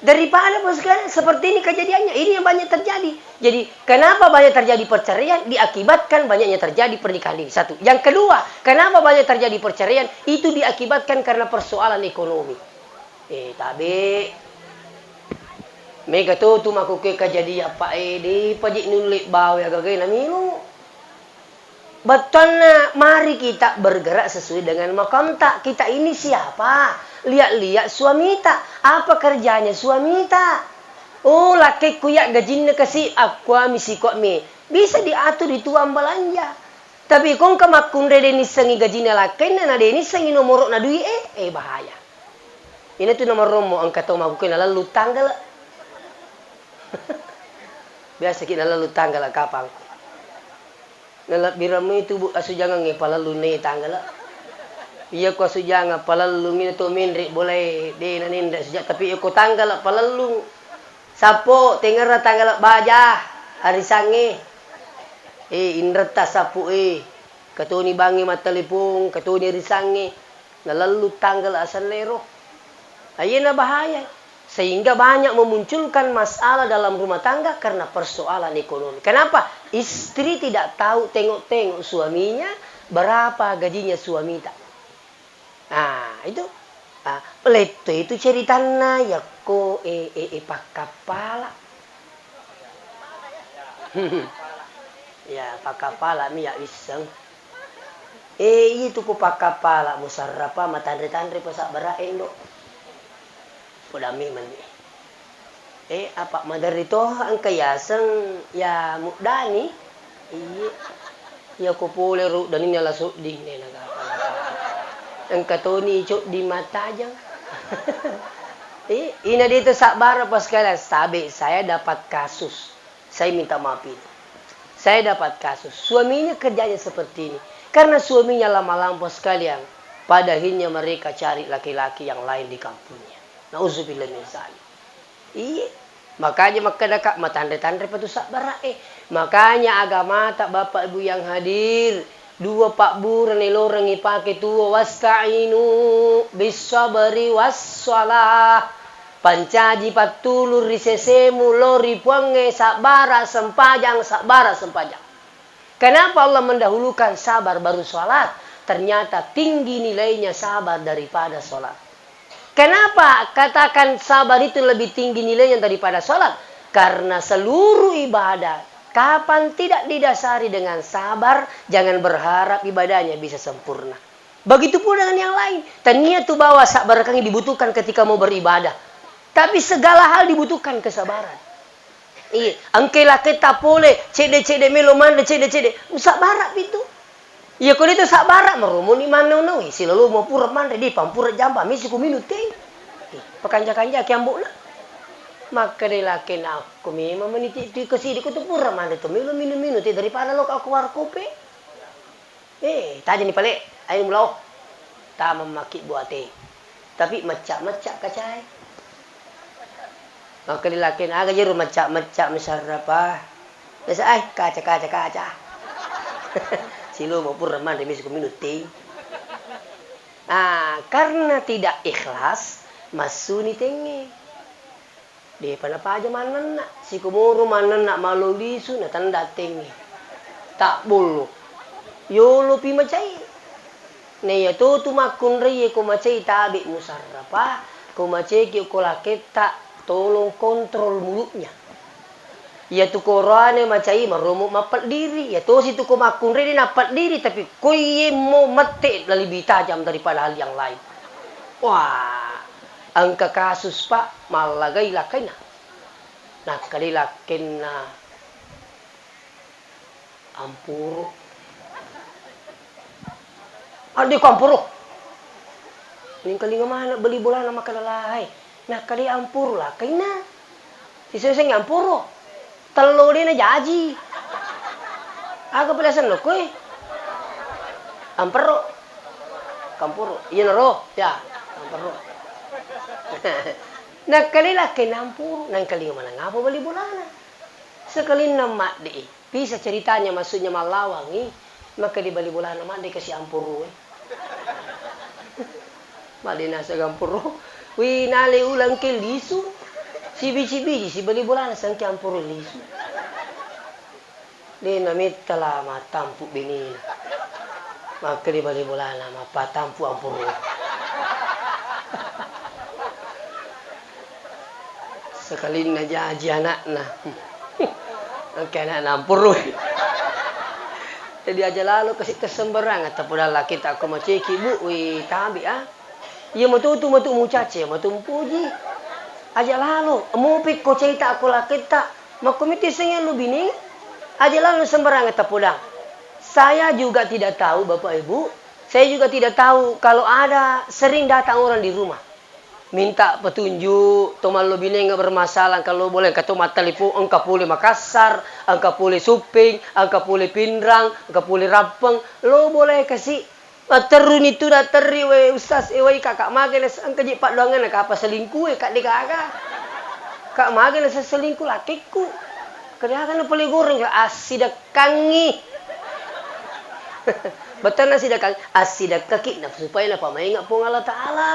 daripada sekarang seperti ini kejadiannya ini yang banyak terjadi. Jadi kenapa banyak terjadi perceraian diakibatkan banyaknya terjadi pernikahan ini satu. Yang kedua, kenapa banyak terjadi perceraian itu diakibatkan karena persoalan ekonomi. Tapi Mega tu maku ke kajadi apa di pajik nulik bau ya gagai na milu. Betul na, mari kita bergerak sesuai dengan makam tak. Kita ini siapa? Lihat-lihat suami tak. Apa kerjanya suami tak? Oh, laki kuyak gajinya kasih aku misi kok mi. Bisa diatur di tuan belanja. Tapi kong kamakun rede ni sengi gajinya laki na deni sengi nomor na duit bahaya. Ini tuh nomor romo angkat tau maku kena lalu tanggal. Biasa kita lalu tanggal kapang. Nalat biramu itu bu asu jangan nge palalu ne tanggal. Iya ko asu jangan palalu ngine to minri boleh de naninda sejak tapi ko tanggal palalu. Sapo tengera tanggal baja hari sange. Inreta sapu katuni bangi matelipung katuni risange. Nalalu tanggal asal lero. Ayana bahaya. Sehingga banyak memunculkan masalah dalam rumah tangga karena persoalan ekonomi. Kenapa? Istri tidak tahu tengok-tengok suaminya berapa gajinya suami tak. Nah, itu. Leto itu ceritanya ya ko pak kepala. Ya pak kepala mi ya iseng. Itu ko pak kepala musarrapa matandre-tandre pasak baraen do. Podami mandi. Apa madar itu ang kayasang ya mudani. Ya ko pole ru dani nala so di ne nagapa. Ang katoni cok di mata aja. Ina dito sa bara pas kala sabi saya dapat kasus. Saya minta maaf itu. Saya dapat kasus. Suaminya kerjanya seperti ini. Karena suaminya lama-lama sekalian. Pada akhirnya mereka cari laki-laki yang lain di kampungnya. Nauzubillah min zalik. Makanya makadaka matandre-tandre patusak barae. Makanya agama tak bapak ibu yang hadir. Dua pak buran lorang ipake tuwa wasta'inu bisabri wassalah. Pancaji patulur risesemu lori puange sabara sempajang. Kenapa Allah mendahulukan sabar baru sholat? Ternyata tinggi nilainya sabar daripada sholat. Kenapa katakan sabar itu lebih tinggi nilainya daripada sholat? Karena seluruh ibadah, kapan tidak didasari dengan sabar, jangan berharap ibadahnya bisa sempurna. Begitu pun dengan yang lain. Tania tuh bahwa sabar kami dibutuhkan ketika mau beribadah. Tapi segala hal dibutuhkan kesabaran. Angkela kita boleh, cede meloman, cede. Sabar itu. Ya kalau itu sabara merumuni mana nawi si lalu mau pura mandre di pampura jamba misi ku minute. Pakanja-kanja kiambuna. Maka dilaki aku memang meniti di kesini ku tu pura mandre tu minum minute daripada lo aku war kopi. Tadi ni pale ayo mulau. Tak memaki buate. Tapi macak-macak kacai. Maka dilaki aga jeru macak-macak misarapa. Biasa kaca. Silo maupun reman remis community. Karena tidak ikhlas, masuni tengi. Di panapa aja mana nak, si kumuru mana nak malu lisu na tanda tengi. Tak bulu. Yolo pi macai. Ne ya tu makun reye ko macai tabi musarrapa, ko macai ki ko laketa tolong kontrol mulutnya. Ya tu korane macai maromo mapat diri. Ya tu si tu ko makun rede napat diri tapi koye mo mate lebih tajam daripada hal yang lain. Wah, angka kasus pak malagay lakay na. Nakalilakin na ampuro. Adi ko ampuro. Ning kalinga mana beli bola na makalalay. Nakali ampuro lakay na. Siseseng ampuro. Telo dia na jaji. Aga pelasan lo koy. Ampero. Kampuro. Iya naro. Ya, ampero. Nakalila kinampuro. Nang kalinga mana ngapa bali bulana. Sekali nama di. Bisa ceritanya maksudnya malawang maka di bali bulana mandi kasih ampuro. Mali nasa gampuro. Wi nali ulang ke lisu. Si biji si bali bulana sang ampuro lisu. Di namit tala matampu binina. Maka di bali bulana mapatampu ampuro. Sekali aja aji anak nah. Oke anak nampur. Jadi aja lalu kasih kesembarang atau pada laki tak aku maceki bu, wih tabi ah. Iya matu mucace, matu puji. Aja lalu, mau pik ko cerita aku laki tak, makomiti sengen lu bini. Aja lalu sembarang atau pulang. Saya juga tidak tahu bapak ibu. Saya juga tidak tahu kalau ada sering datang orang di rumah. Minta petunjuk, tomal lo bini nggak bermasalah kalau boleh kata mata lipu, engkau boleh Makassar, engkau boleh Suping, engkau boleh Pindrang, engkau boleh Rapeng, lo boleh kasih terun itu dah teri we ustaz we kakak magenes engkau jipat doangan nak apa selingkuh kak dikagak, kak magenes selingkuh lakiku, kerja kan boleh goreng asidak kangi, betul asidak kangi, asidak kaki nafsu supaya napa mai nggak pun Allah Taala.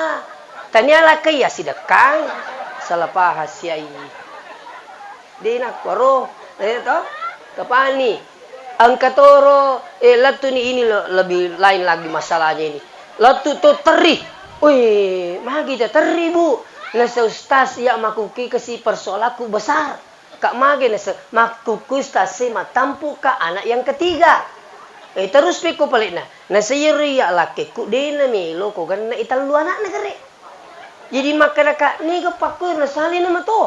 Tanya lah kaya sidakang salah pahas yai. Di nak koro, itu kapani. Ang katoro, latu ni ini lebih lain lagi masalahnya ini. Latu tu teri, wih, magi dah teri bu. Nasa ustaz ya makuki kasi persolaku besar. Kak magi nasa makuku ustaz si matampu ka anak yang ketiga. Terus piku pelik na. Nasa yeri ya laki ku dina mi lo ko gan na italu anak negeri. Jadi maka kak ni ke pakur na salin nama tu.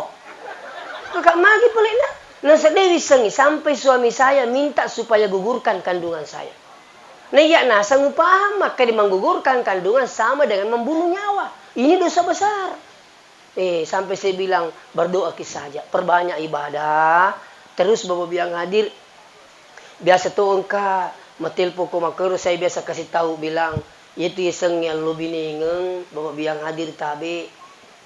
Kakak magi pelik na. Nasa dewi sengi sampai suami saya minta supaya gugurkan kandungan saya. Nah ya nah sanggup paham maka dia menggugurkan kandungan sama dengan membunuh nyawa. Ini dosa besar. Sampai saya bilang berdoa saja, perbanyak ibadah. Terus bapak bilang hadir. Biasa tuh engkau metelpon ko makero saya biasa kasih tahu bilang. Itu iseng yang lu biningeng bapak biang hadir tabe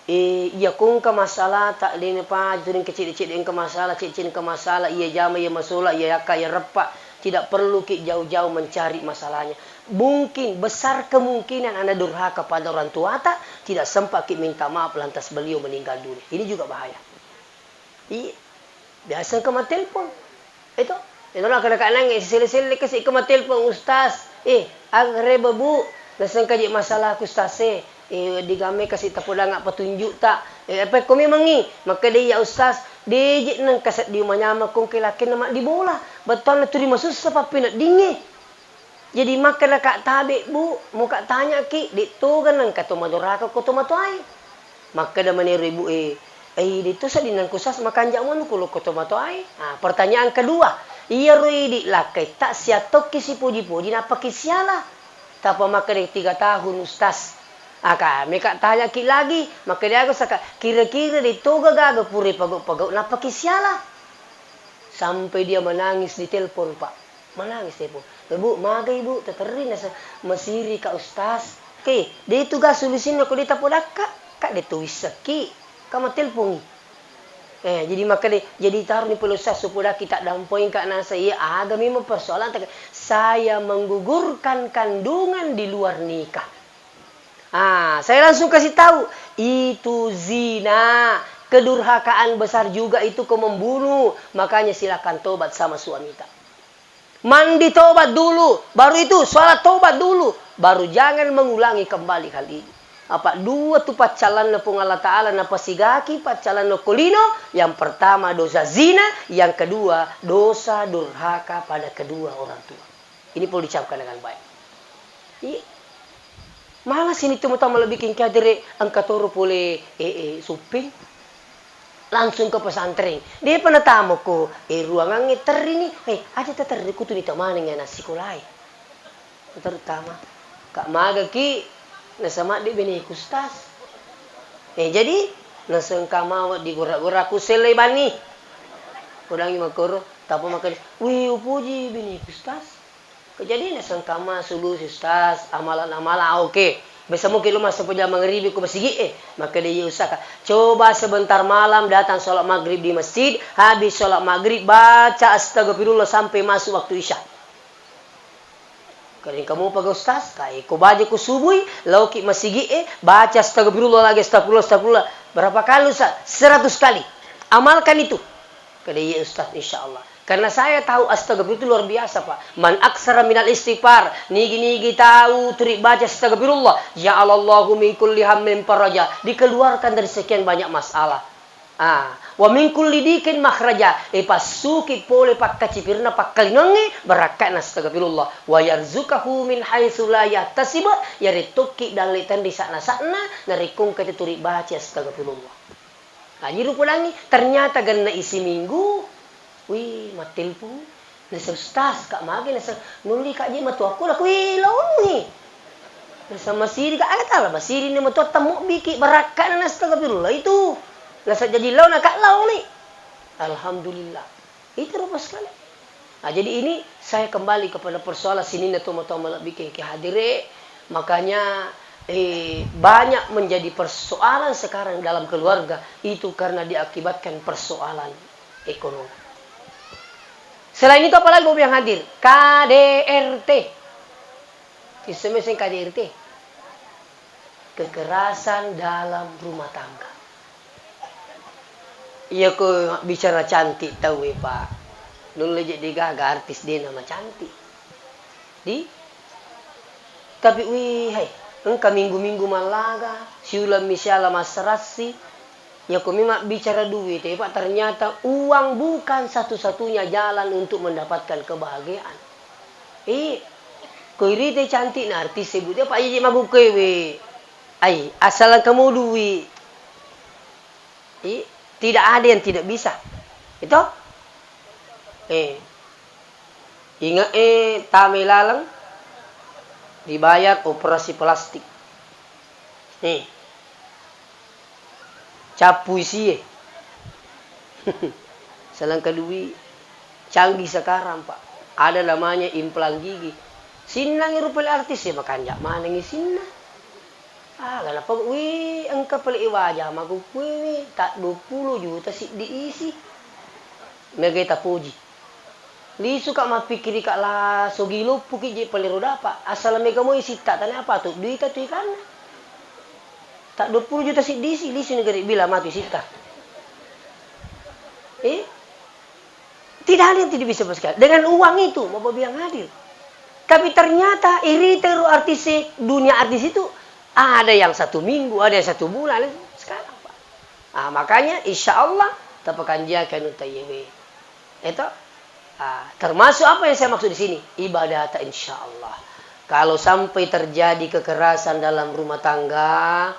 iya kung ke masalah tak lini pa turing kecil-kecil yang ke masalah cicin ke masalah iya jama iya masalah iya kaya repak tidak perlu ki jauh-jauh mencari masalahnya mungkin besar kemungkinan anda durhaka pada orang tua tak tidak sempat ki minta maaf lantas beliau meninggal dunia ini juga bahaya iya biasa ke telepon itulah kadang-kadang nangis sili-sili kasih ke telepon ustaz agreba bu nasang kaji masalah aku stase digame kasih tapoda ngak petunjuk tak apa ko memangi maka dia ya ustaz dijik nang kasat di manyama kong kilakin nama di bola betul na turi masus sa papinat dingi jadi maka na kak tabe bu muka tanya ki dito ganang kato maduraka ko to matuay maka da maniru ibu dito sa dinang kusas makanja mo kulo ko to matuay pertanyaan kedua iya roi di lakai tak siatok kisi puji-puji napa kisiala tapa maka dari 3 tahun ustaz kami kak tanya ki lagi maka dia aku saka kira-kira di toga gaga puri pagau napa kisiala sampai dia menangis di telepon pak menangis telepon ibu maga ibu teterin nasa masiri ka ustaz ke dia itu ga solusinya ko dita podaka kak dia tulis saki kama telepon jadi maka jadi taruh ni perlu saya supaya kita dampoin kak nasa iya agami mempersoalan saya menggugurkan kandungan di luar nikah. Saya langsung kasih tahu itu zina, kedurhakaan besar juga itu kau membunuh. Makanya silakan tobat sama suami tak. Mandi tobat dulu, baru itu sholat tobat dulu, baru jangan mengulangi kembali hal ini. Apa dua tu pacalan na pung Allah Ta'ala na pasigaki pacalan na kulino yang pertama dosa zina yang kedua dosa durhaka pada kedua orang tua ini perlu dicapkan dengan baik malah sini temu-temu lebih kingkah dari angkatoro pole suping langsung ke pesantren dia pernah tamu ko ruangan ngeter ini ada teter ku tu nita maning ya nasi kulai terutama kak maga ki nasama di bini kustas. Jadi nasang kamawa di gura-gura ku selai bani. Kudangi makoro tapo makan. Wih upuji bini kustas. Jadi nasang kama sulu kustas amalan-amalan oke. Bisa mungkin lu masuk pejam maghribi ku basigi maka dia usaha. Coba sebentar malam datang sholat maghrib di masjid, habis sholat maghrib baca astagfirullah sampai masuk waktu isya. Kalau kamu pakai ustaz, kayak kau baca ku subuh, lauki masih baca astagfirullah lagi astagfirullah. Berapa kali ustaz? 100 kali. Amalkan itu. Kata ya ustaz insyaallah. Karena saya tahu astagfirullah itu luar biasa pak. Man aksara minal istighfar. Nigi tahu turik baca astagfirullah. Ja'alallahu min kulli hammin faraja. Dikeluarkan dari sekian banyak masalah. Wa min kulli dikin makhraja. Pasuki pole pakkacipirna pakkalinongi barakana astagfirullah. Wa yarzukahu min haitsu la yahtasib. Yari tukki dalitan di sakna-sakna narikung ketuturi baca astagfirullah. Jiru pulangi ternyata ganna isi minggu. Wih, matilpu. Nasa ustaz kak magi nasa nuli kak ji matu aku lah wih launi. Nasa masiri kak ala masiri ni matu temu biki barakana astagfirullah itu. Lasa jadi lau nak lau ni. Alhamdulillah. Itu rupa sekali. Jadi ini saya kembali kepada persoalan sini na toma-toma bikin ke hadire. Makanya banyak menjadi persoalan sekarang dalam keluarga itu karena diakibatkan persoalan ekonomi. Selain itu apalagi yang hadir? KDRT. Disebutnya KDRT. Kekerasan dalam rumah tangga. Iya ko bicara cantik tahu Pak. Dulu jadi gaga artis dia nama cantik. Tapi hai, engkau minggu-minggu malaga, siulam misyala masrasi. Ya ko memang bicara duit, Pak. Ternyata uang bukan satu-satunya jalan untuk mendapatkan kebahagiaan. Ko iri cantik na artis sebutnya Pak Yiji magukewe. Asal kamu duit. Tidak ada yang tidak bisa. Itu? Ingat tame lalang dibayar operasi plastik. Capu isi. Selangkah duit canggih sekarang Pak. Ada namanya implan gigi. Sinang rupel artis ya makanya mana ngisinna. Kenapa? Engkau pelik wajah maku tak 20 juta sih diisi. Mereka tak puji. Li suka mah pikir kak lah sogilo puki je peliru dapat. Asal mereka mau isi tak tanya apa tuh duit tu ikan. Tak 20 juta sih diisi. Li sini negeri bila mati sita. Tidak ada yang tidak bisa bersekali. Dengan uang itu mau bilang hadir. Tapi ternyata iri teru artis dunia artis itu. Ada yang 1 minggu, ada yang 1 bulan. Sekarang Pak. Makanya insya Allah tapakan dia kan utayewe. Itu termasuk apa yang saya maksud di sini? Ibadah insya Allah. Kalau sampai terjadi kekerasan dalam rumah tangga,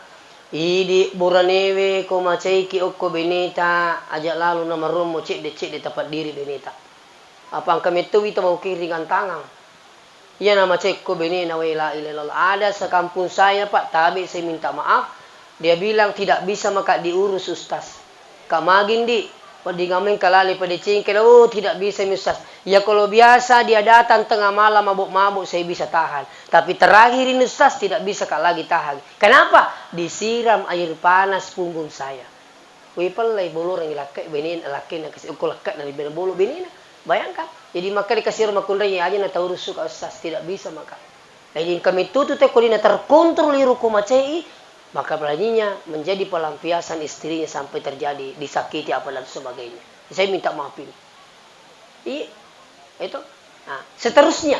idi buranewe ko maceiki okko beneta ajak lalu nama romo cek de tempat diri beneta. Apa kami itu mau kiringan tangan. Ya nama cekko bene na wala ilallah. Ada sekampung saya Pak, tabi saya minta maaf. Dia bilang tidak bisa maka diurus ustaz. Kak magin di, padi ngamen kalali pada cengkel. Oh tidak bisa ustaz. Ya kalau biasa dia datang tengah malam mabuk-mabuk saya bisa tahan. Tapi terakhir ini ustaz tidak bisa kak lagi tahan. Kenapa? Disiram air panas punggung saya. Wih pelai bolu orang laki bene laki nak kasih ukul laki dari bene bolu bene. Bayangkan. Jadi maka dikasih rumah kundanya aja na tahu rusuk ustaz tidak bisa maka. Jadi kami tutu teh kulina terkontrol di ruko macei maka beraninya menjadi pelampiasan istrinya sampai terjadi disakiti apa dan sebagainya. Saya minta maaf ini. Itu. Seterusnya.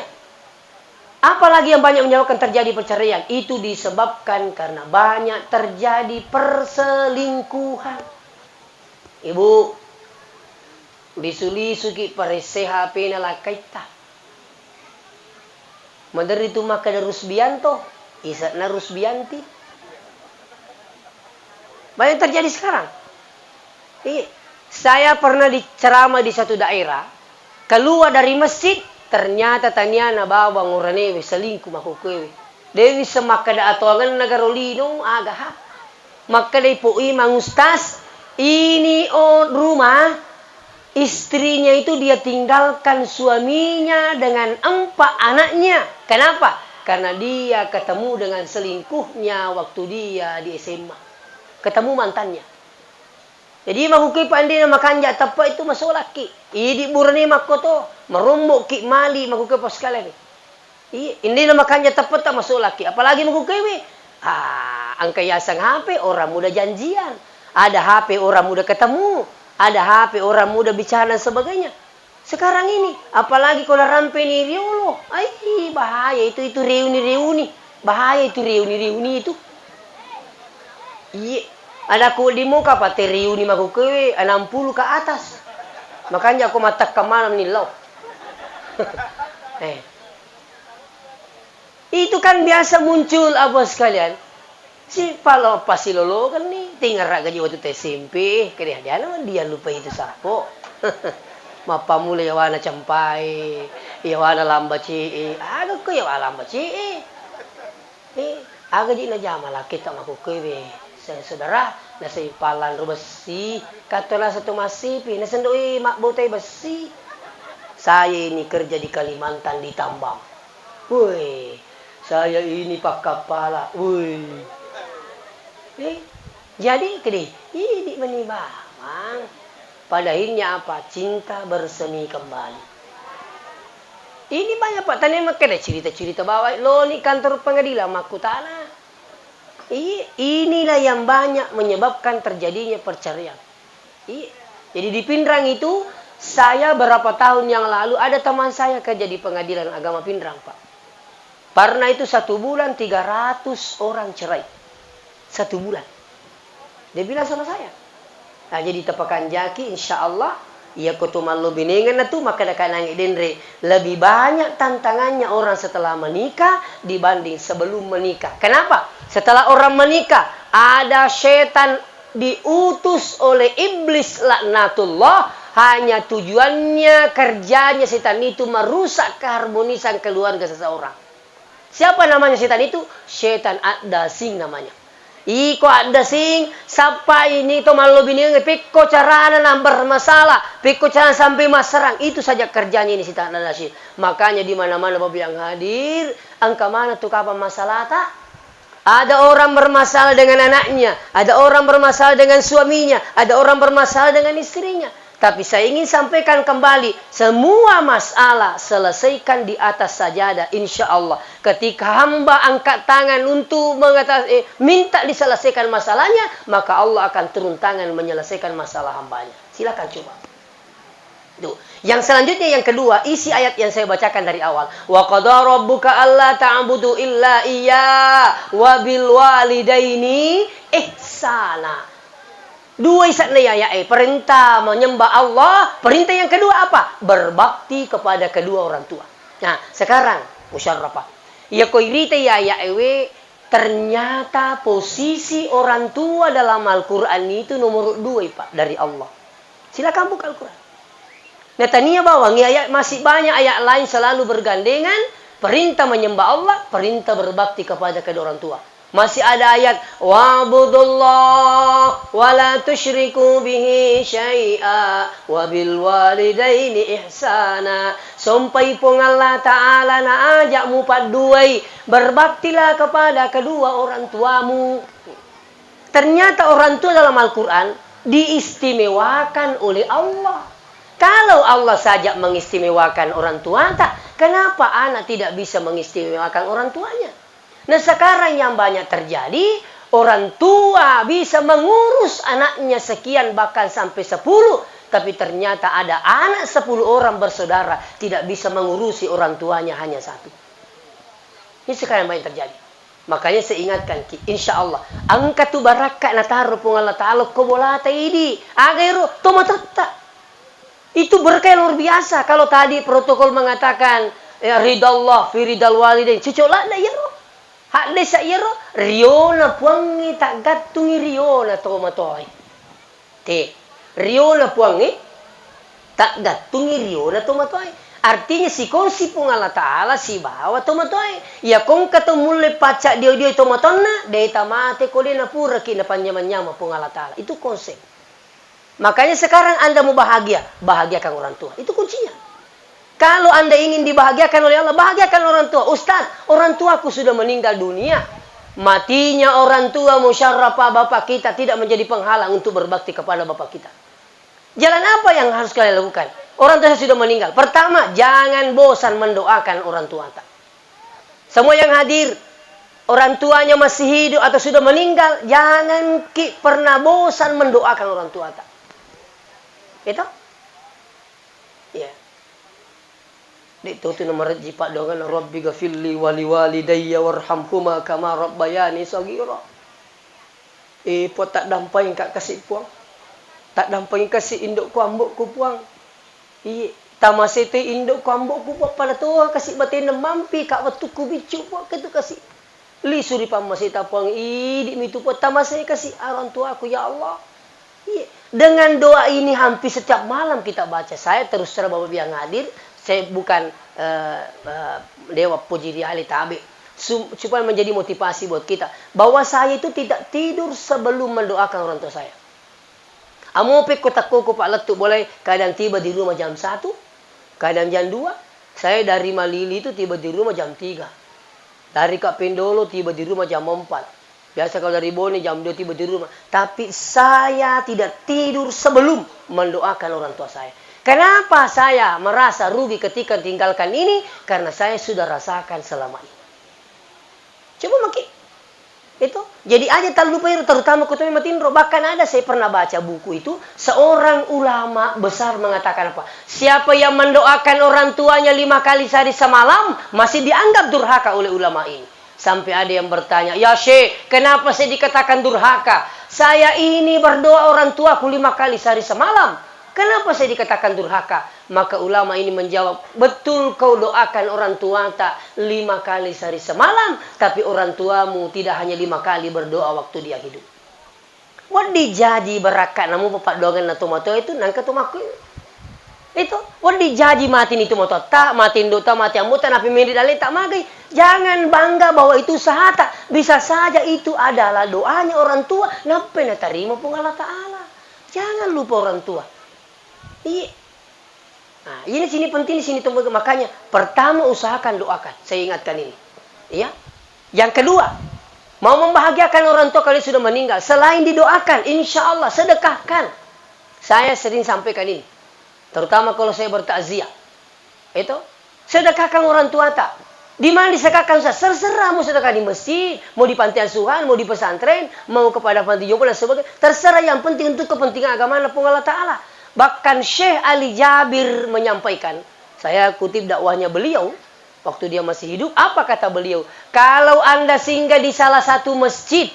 Apalagi yang banyak menyebabkan terjadi perceraian itu disebabkan karena banyak terjadi perselingkuhan. Ibu lisu-lisu ki pareseha pena lakaita. Mandari itu maka ada Rusbianto, isatna Rusbianti. Banyak terjadi sekarang. Saya pernah diceramah di satu daerah, keluar dari masjid, ternyata tanyana bawa nguranewe selingkuh makukewe. Dewi semakada atuangan nagarolino agah. Maka dai pui mangustas ini rumah. Istrinya itu dia tinggalkan suaminya dengan 4 anaknya. Kenapa? Karena dia ketemu dengan selingkuhnya waktu dia di SMA. Ketemu mantannya. Jadi mahuki pandai makan jak tepat itu masuk laki. Idi burani makoto merumbuk ki mali mahuki pas sekali. Ini makan jak tepat tak masuk laki. Apalagi mahuki we. Angka yasang HP orang muda janjian. Ada HP orang muda ketemu. Ada HP orang muda bicara dan sebagainya. Sekarang ini, apalagi kalau rampe ni riulo, bahaya itu reuni. Bahaya itu reuni itu. Ada ku di muka Pak teriu ni maku kewe 60 ke atas. Makanya aku matak ke malam ni lau. Itu kan biasa muncul apa sekalian. Si palo pasi lolo kan ni tinggal gaji waktu SMP. Kaya dia naman dia lupa itu sapo. Mapa mula yawana campai, yawana lamba ci. Aga ko yawana lamba ci. Aga di na jama lah kita maku kewe. Saudara, nasa ipalan ro besi, katola satu masipi, nasendoi mak botai besi. Saya ini kerja di Kalimantan di tambang. Woi, saya ini pak kepala. Woi. Jadi kedi, ini menibang. Pada akhirnya apa? Cinta bersemi kembali. Ini banyak Pak tanya mak ada cerita-cerita bawa lo ni kantor pengadilan makutana. Inilah yang banyak menyebabkan terjadinya perceraian. Jadi di Pindrang itu, saya berapa tahun yang lalu ada teman saya kerja di pengadilan agama Pindrang, Pak. Karena itu 1 bulan 300 orang cerai. 1 bulan. Dia bilang sama saya. Nah, jadi tepakan jaki, insya Allah, ia kutuman lo biningan itu, maka dekat nangis dendre. Lebih banyak tantangannya orang setelah menikah dibanding sebelum menikah. Kenapa? Setelah orang menikah, ada setan diutus oleh iblis laknatullah. Hanya tujuannya, kerjanya setan itu merusak keharmonisan keluarga seseorang. Siapa namanya setan itu? Setan Ad-Dasing namanya. Iko Ad-Dasing, siapa ini to malo bining pikko carana nambar masalah, pikko carana sampai maserang. Itu saja kerjanya ini setan Ad-Dasing. Makanya di mana-mana Bapak yang hadir, angka mana tuh kapan masalah tak? Ada orang bermasalah dengan anaknya, ada orang bermasalah dengan suaminya, ada orang bermasalah dengan istrinya. Tapi saya ingin sampaikan kembali, semua masalah selesaikan di atas sajadah, insya Allah. Ketika hamba angkat tangan untuk minta diselesaikan masalahnya, maka Allah akan turun tangan menyelesaikan masalah hambanya. Silakan coba. Tuh. Yang selanjutnya yang kedua, isi ayat yang saya bacakan dari awal. Wa qada rabbuka alla ta'budu illa iyyah wa bil walidaini ihsana. 2 isatna ya perintah menyembah Allah, perintah yang kedua apa? Berbakti kepada kedua orang tua. Nah, sekarang musyarrafah. Ya koirita ya ternyata posisi orang tua dalam Al-Qur'an itu nomor 2 Pak dari Allah. Silakan buka Al-Qur'an. Netania bawang ayat masih banyak ayat lain selalu bergandengan perintah menyembah Allah, perintah berbakti kepada kedua orang tua. Masih ada ayat wa'budullah wa la tusyriku bihi syai'a wa bil walidaini ihsana. Sampai pun Allah Ta'ala na ajakmu paduai berbaktilah kepada kedua orang tuamu. Ternyata orang tua dalam Al-Qur'an diistimewakan oleh Allah. Kalau Allah saja mengistimewakan orang tua, kenapa anak tidak bisa mengistimewakan orang tuanya? Nah sekarang yang banyak terjadi, orang tua bisa mengurus anaknya sekian bahkan sampai 10. Tapi ternyata ada anak 10 orang bersaudara tidak bisa mengurusi orang tuanya hanya 1. Ini sekarang banyak terjadi. Makanya saya ingatkan, insya Allah, angkat tu barakat na taruh pun Allah Ta'ala kobolata ini. Agairu, tomatata. Itu berkah luar biasa. Kalau tadi protokol mengatakan ridallah fi ridal walidain. Cucuklah dah ya roh. Hak desa ya roh. Riona puangi tak gatungi riona tomatoi. Riona puangi tak gatungi riona tomatoi. Artinya si konsi pun Allah Ta'ala si bawa tomatoi. Ya kong ketemu le pacak dia tomatona. Deta mate kolena pura kina panjaman-nyama pun Allah Ta'ala. Itu konsep. Makanya sekarang Anda mau bahagia, bahagiakan orang tua. Itu kuncinya. Kalau Anda ingin dibahagiakan oleh Allah, bahagiakan orang tua. Ustaz, orang tuaku sudah meninggal dunia. Matinya orang tua musyarrafah bapak kita tidak menjadi penghalang untuk berbakti kepada bapak kita. Jalan apa yang harus kalian lakukan? Orang tua sudah meninggal. Pertama, jangan bosan mendoakan orang tua. Semua yang hadir, orang tuanya masih hidup atau sudah meninggal, jangan pernah bosan mendoakan orang tua. Itu? Ya. Itu nomor jipat dengan Rabbi ghafirli wali walidayya warhamhuma kama rabbayani shaghira. Pot tak dampai kak kasih puang. Tak dampai kasih induk ku ambuk ku puang. Tamasete induk ku ambuk ku puang pada tu kasih batin mampi kak waktu ku bicu puang ketu kasih. Li suri pamasita puang di mitu pot tamasai kasih orang tua aku ya Allah. Dengan doa ini hampir setiap malam kita baca. Saya terus terang Bapak yang hadir, saya bukan dewa puji di ahli tabi. Supaya menjadi motivasi buat kita. Bahwa saya itu tidak tidur sebelum mendoakan orang tua saya. Amopik kotak koko Pak Letuk boleh kadang tiba di rumah jam 1, kadang jam 2. Saya dari Malili itu tiba di rumah jam 3. Dari Kak Pendolo tiba di rumah jam 4. Biasa kalau dari Boni jam 2 tiba di rumah. Tapi saya tidak tidur sebelum mendoakan orang tua saya. Kenapa saya merasa rugi ketika tinggalkan ini? Karena saya sudah rasakan selama ini. Coba makin itu. Jadi aja tak lupa itu, terutama Kutumi Matindro. Bahkan ada saya pernah baca buku itu. Seorang ulama besar mengatakan apa? Siapa yang mendoakan orang tuanya 5 kali sehari semalam masih dianggap durhaka oleh ulama ini. Sampai ada yang bertanya, ya Syekh, kenapa saya dikatakan durhaka? Saya ini berdoa orang tuaku 5 kali sehari semalam. Kenapa saya dikatakan durhaka? Maka ulama ini menjawab, betul kau doakan orang tua tak 5 kali sehari semalam, tapi orang tuamu tidak hanya 5 kali berdoa waktu dia hidup. Wadi jadi berakat namu bapak dongan na tomato itu nangka tomaku itu. Wadi jadi mati ni tomato tak mati ndota mati amutan api meri dale tak magai. Jangan bangga bahwa itu sahata. Bisa saja itu adalah doanya orang tua. Napa na tarima pun Allah Ta'ala. Jangan lupa orang tua. Iya. Nah, ini sini penting, sini tunggu. Makanya pertama usahakan doakan. Saya ingatkan ini. Iya. Yang kedua, mau membahagiakan orang tua kalau sudah meninggal. Selain didoakan, insya Allah sedekahkan. Saya sering sampaikan ini. Terutama kalau saya bertakziah. Itu sedekahkan orang tua tak. Di mana disedekahkan? Terserah mau sedekah di masjid, mau di panti asuhan, mau di pesantren, mau kepada panti jompo dan sebagainya. Terserah, yang penting untuk kepentingan agama Allah Ta'ala. Bahkan Syekh Ali Jabir menyampaikan, saya kutip dakwahnya beliau, waktu dia masih hidup, apa kata beliau? Kalau Anda singgah di salah satu masjid,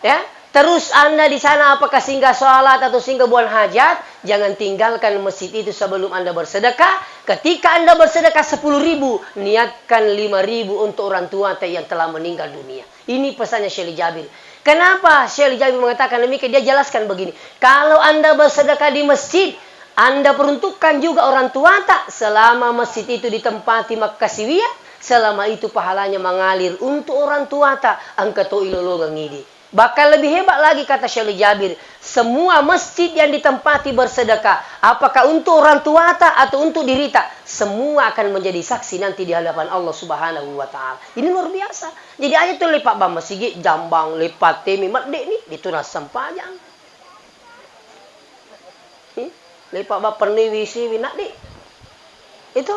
ya, terus Anda di sana apakah singgah sholat atau singgah buang hajat, jangan tinggalkan masjid itu sebelum Anda bersedekah. Ketika Anda bersedekah 10.000, niatkan 5.000 untuk orang tua yang telah meninggal dunia. Ini pesannya Syekh Ali Jabir. Kenapa Syekh Ali Jabir mengatakan demikian? Dia jelaskan begini. Kalau Anda bersedekah di masjid, Anda peruntukkan juga orang tua tak. Selama masjid itu ditempati makasihiyah, selama itu pahalanya mengalir untuk orang tua tak. Angkato ilolo ngidi. Bahkan lebih hebat lagi kata Syekh Ali Jabir, semua masjid yang ditempati bersedekah, apakah untuk orang tua tak atau untuk diri tak, semua akan menjadi saksi nanti di hadapan Allah Subhanahu wa Ta'ala. Ini luar biasa. Jadi aja tuh lepak bang masjid jambang lepat temi madek ni itu rasam panjang. Lepak bang perniwisi winak di. Itu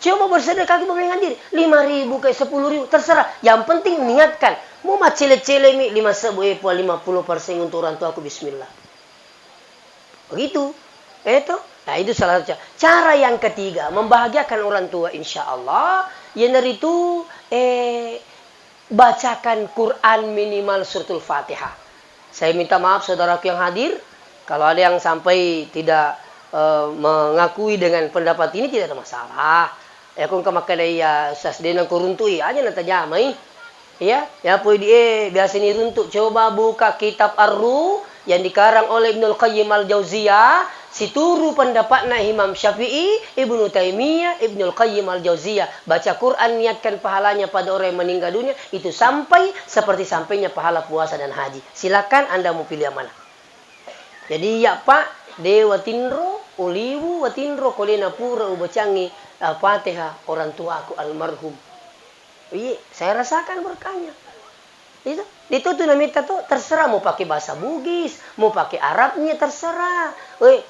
coba bersedekah kita dengan diri 5.000 ke 10.000 terserah. Yang penting niatkan. Mau macele-cele mi 50% untuk orang tua aku bismillah. Begitu. Itu. Nah, itu salah satu cara yang ketiga membahagiakan orang tua insyaallah. Yang dari itu bacakan Quran minimal suratul Fatihah. Saya minta maaf saudaraku yang hadir kalau ada yang sampai tidak mengakui dengan pendapat ini, tidak ada masalah. Ya kung kamakadai ya sasdena kuruntui aja nata jamai. Ya poi die biasa ni runtuk. Coba buka kitab Ar-Ruh yang dikarang oleh Ibnul Qayyim Al-Jauziyah, situru pendapatna Imam Syafi'i, Ibnu Taimiyah, Ibnul Qayyim Al-Jauziyah. Baca Quran, niatkan pahalanya pada orang yang meninggal dunia, itu sampai seperti sampainya pahala puasa dan haji. Silakan Anda mau pilih yang mana. Jadi ya Pak, Dewa Tinro, Uliwu Watinro, Kolena Pura, Ubacangi, Fatihah, orang tua aku almarhum. Iya, saya rasakan berkahnya. Itu tuh namanya tuh terserah mau pakai bahasa Bugis, mau pakai Arabnya terserah.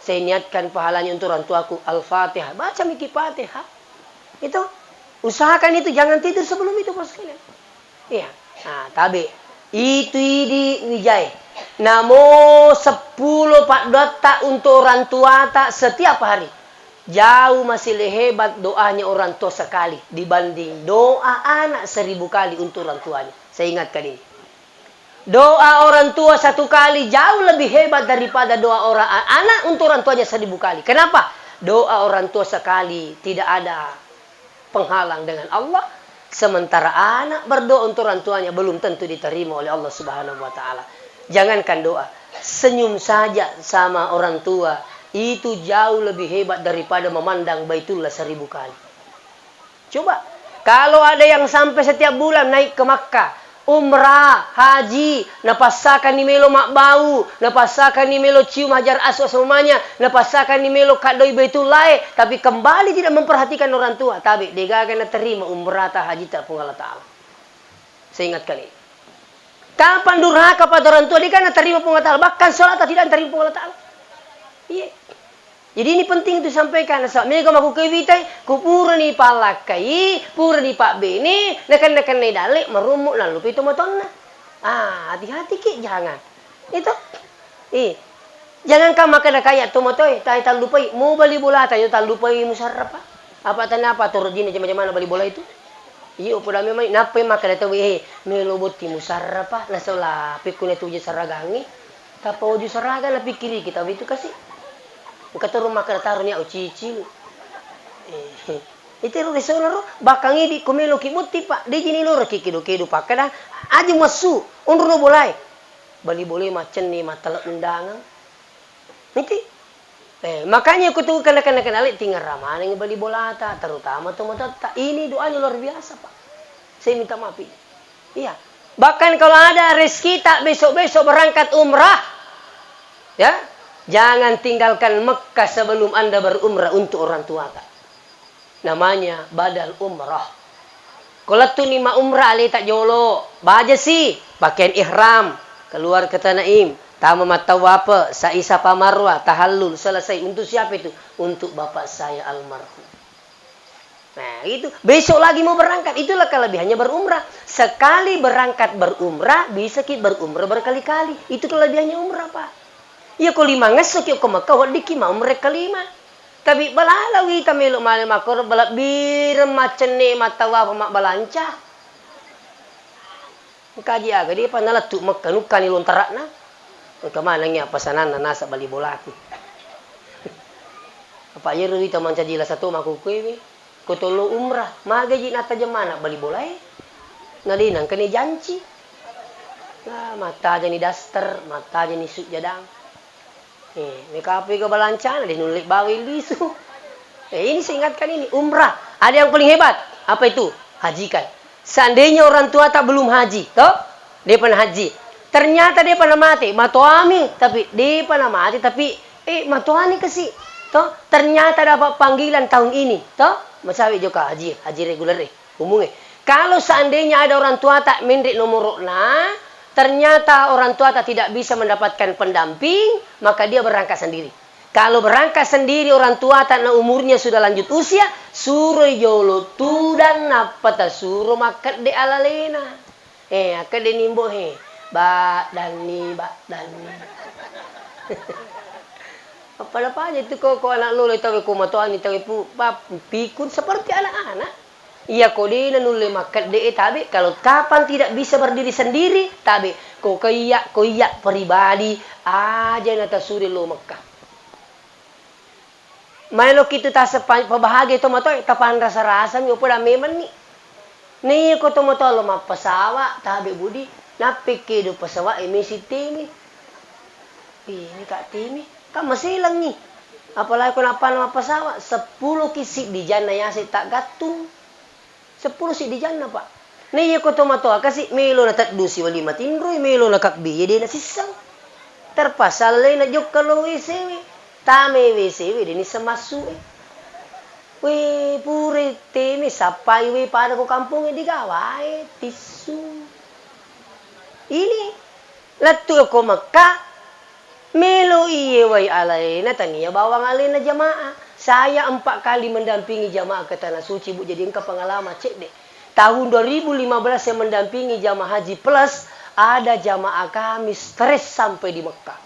Saya niatkan pahalanya untuk orang tuaku Al-Fatihah. Baca Miki Fatihah. Itu usahakan itu, jangan tidur sebelum itu Bos sekalian. Iya. Nah, tabe. Itu di Wijay. Namo 10 Pak Dota untuk orang tua tak setiap hari. Jauh masih hebat doanya orang tua sekali dibanding doa anak 1000 kali untuk orang tuanya. Saya ingatkan ini. Doa orang tua 1 kali jauh lebih hebat daripada doa orang anak untuk orang tuanya 1000 kali. Kenapa? Doa orang tua sekali tidak ada penghalang dengan Allah. Sementara anak berdoa untuk orang tuanya belum tentu diterima oleh Allah Subhanahu wa taala. Jangankan doa, senyum saja sama orang tua itu jauh lebih hebat daripada memandang Baitullah 1000 kali. Coba, kalau ada yang sampai setiap bulan naik ke Makkah, umrah, haji, napasakan ni melo mak bau, napasakan ni melo cium hajar aswad semuanya, napasakan ni melo kadoi Baitullah, tapi kembali tidak memperhatikan orang tua, tapi dia akan terima umrah atau haji tak pun Allah Ta'ala. Saya ingatkan ini. Kapan durhaka pada orang tua, dia kan terima pun Allah Ta'ala, bahkan sholat tidak terima pun Allah Ta'ala. Iya. Jadi ini penting itu sampaikan. Saat mereka maku kewitai, kupura ni palakai, pura ni pak bini, nekan-nekan ni dalik, merumuk lalu itu motonna. Hati-hati ki, jangan. Itu. Jangan kau makan kaya tu motoi, tai tak lupai, mau beli bola tai tak lupai musarraf. Apa tanya apa turun jini macam mana beli bola itu? Iya, pada memang napa makan itu melo boti musarraf, nasola pikun itu je saragangi. Tapa uju saraga la pikiri kita itu kasih. Kata rumah kena taruhnya uci-uci. Itu resona ro bakang idi komelo kibuti pak. Di jini lo kikido-kido pak kada aja masu undur bolai. Bali boleh macen ni matalak undangan. Nanti. Makanya aku tuh kena alik tinggal ramah yang bali bola ta terutama tuh mata ini doanya luar biasa pak. Saya minta maaf. Iya. Bahkan kalau ada rezeki tak besok-besok berangkat umrah. Ya. Jangan tinggalkan Mekah sebelum Anda berumrah untuk orang tua. Namanya badal umrah. Kalau tu ni ma umrah ali tak jolo, baja sih pakaian ihram, keluar ke Tanaim, tama matawapa, sa'i Safa Marwah, tahallul, selesai. Untuk siapa itu? Untuk bapak saya almarhum. Nah, itu besok lagi mau berangkat. Itulah kelebihannya berumrah. Sekali berangkat berumrah, bisa kita berumrah berkali-kali. Itu kelebihannya umrah, Pak. Ya ko 5 ngesok yo ko makawad di ki mau mereka 5. Tapi balalawi ta melo mal makor balak bir macene matawa mak balanca. Kaji aga dia panalatu makanu kani lontarakna. Ke mana nya pasanan nasa bali bolaki. Apa ye ruwi ta manca jila satu maku kuwi. Ko tolo umrah, magaji nata jamana bali bolai. Ngadinang kani janci. Nah, mata aja ni daster, mata aja ni suk jadang. Mereka api ke balancana, dia nulik bawil bisu. Ini saya ingatkan ini, umrah. Ada yang paling hebat. Apa itu? Hajikan. Seandainya orang tua tak belum haji, toh? Dia pernah haji. Ternyata dia pernah mati. Matoami, tapi dia pernah mati, tapi matoani kasih. Toh? Ternyata dapat panggilan tahun ini, toh? Masawi juga haji reguler umumnya. Kalau seandainya ada orang tua tak mendek nomor ternyata orang tua tak tidak bisa mendapatkan pendamping, maka dia berangkat sendiri. Kalau berangkat sendiri orang tua tak umurnya sudah lanjut usia, suruh jolo tu dan apa tak suruh makan de alalena. Akan de nimbo ba dan ni. Apa aja itu kok anak lo tahu ko matoan ni tahu pikun seperti anak-anak. Iya kau dia nulis makan de tabe kalau kapan tidak bisa berdiri sendiri tabe kau koyak pribadi aja nata suri lo Mekah. Mailo kita tak sepan bahagia tu mato tapan rasa-rasa mi opo memang ni. Ni ko to mato lo mapasawa tabe budi napik ke do pasawa emisi timi. Ini kak timi kan masih lang ni. Apalagi ko napan mapasawa 10 kisik di jana yasi tak gatung. 10 si di jana pak. Nih ko tomato kasi melo na tatdusi wali matindroy melo na kakbi di na sisang. Terpasal na jok kalau isewi. Tame isewi di ni samasu. We pure teme sapai we pada ko kampung di gawai tisu. Ini latu ko Mekah melo iye way alay na taniya bawang alay na jamaah. Saya 4 kali mendampingi jamaah ke Tanah Suci, Bu. Jadi engkau pengalaman, cek deh. Tahun 2015 saya mendampingi jamaah haji plus, ada jamaah kami stres sampai di Mekah.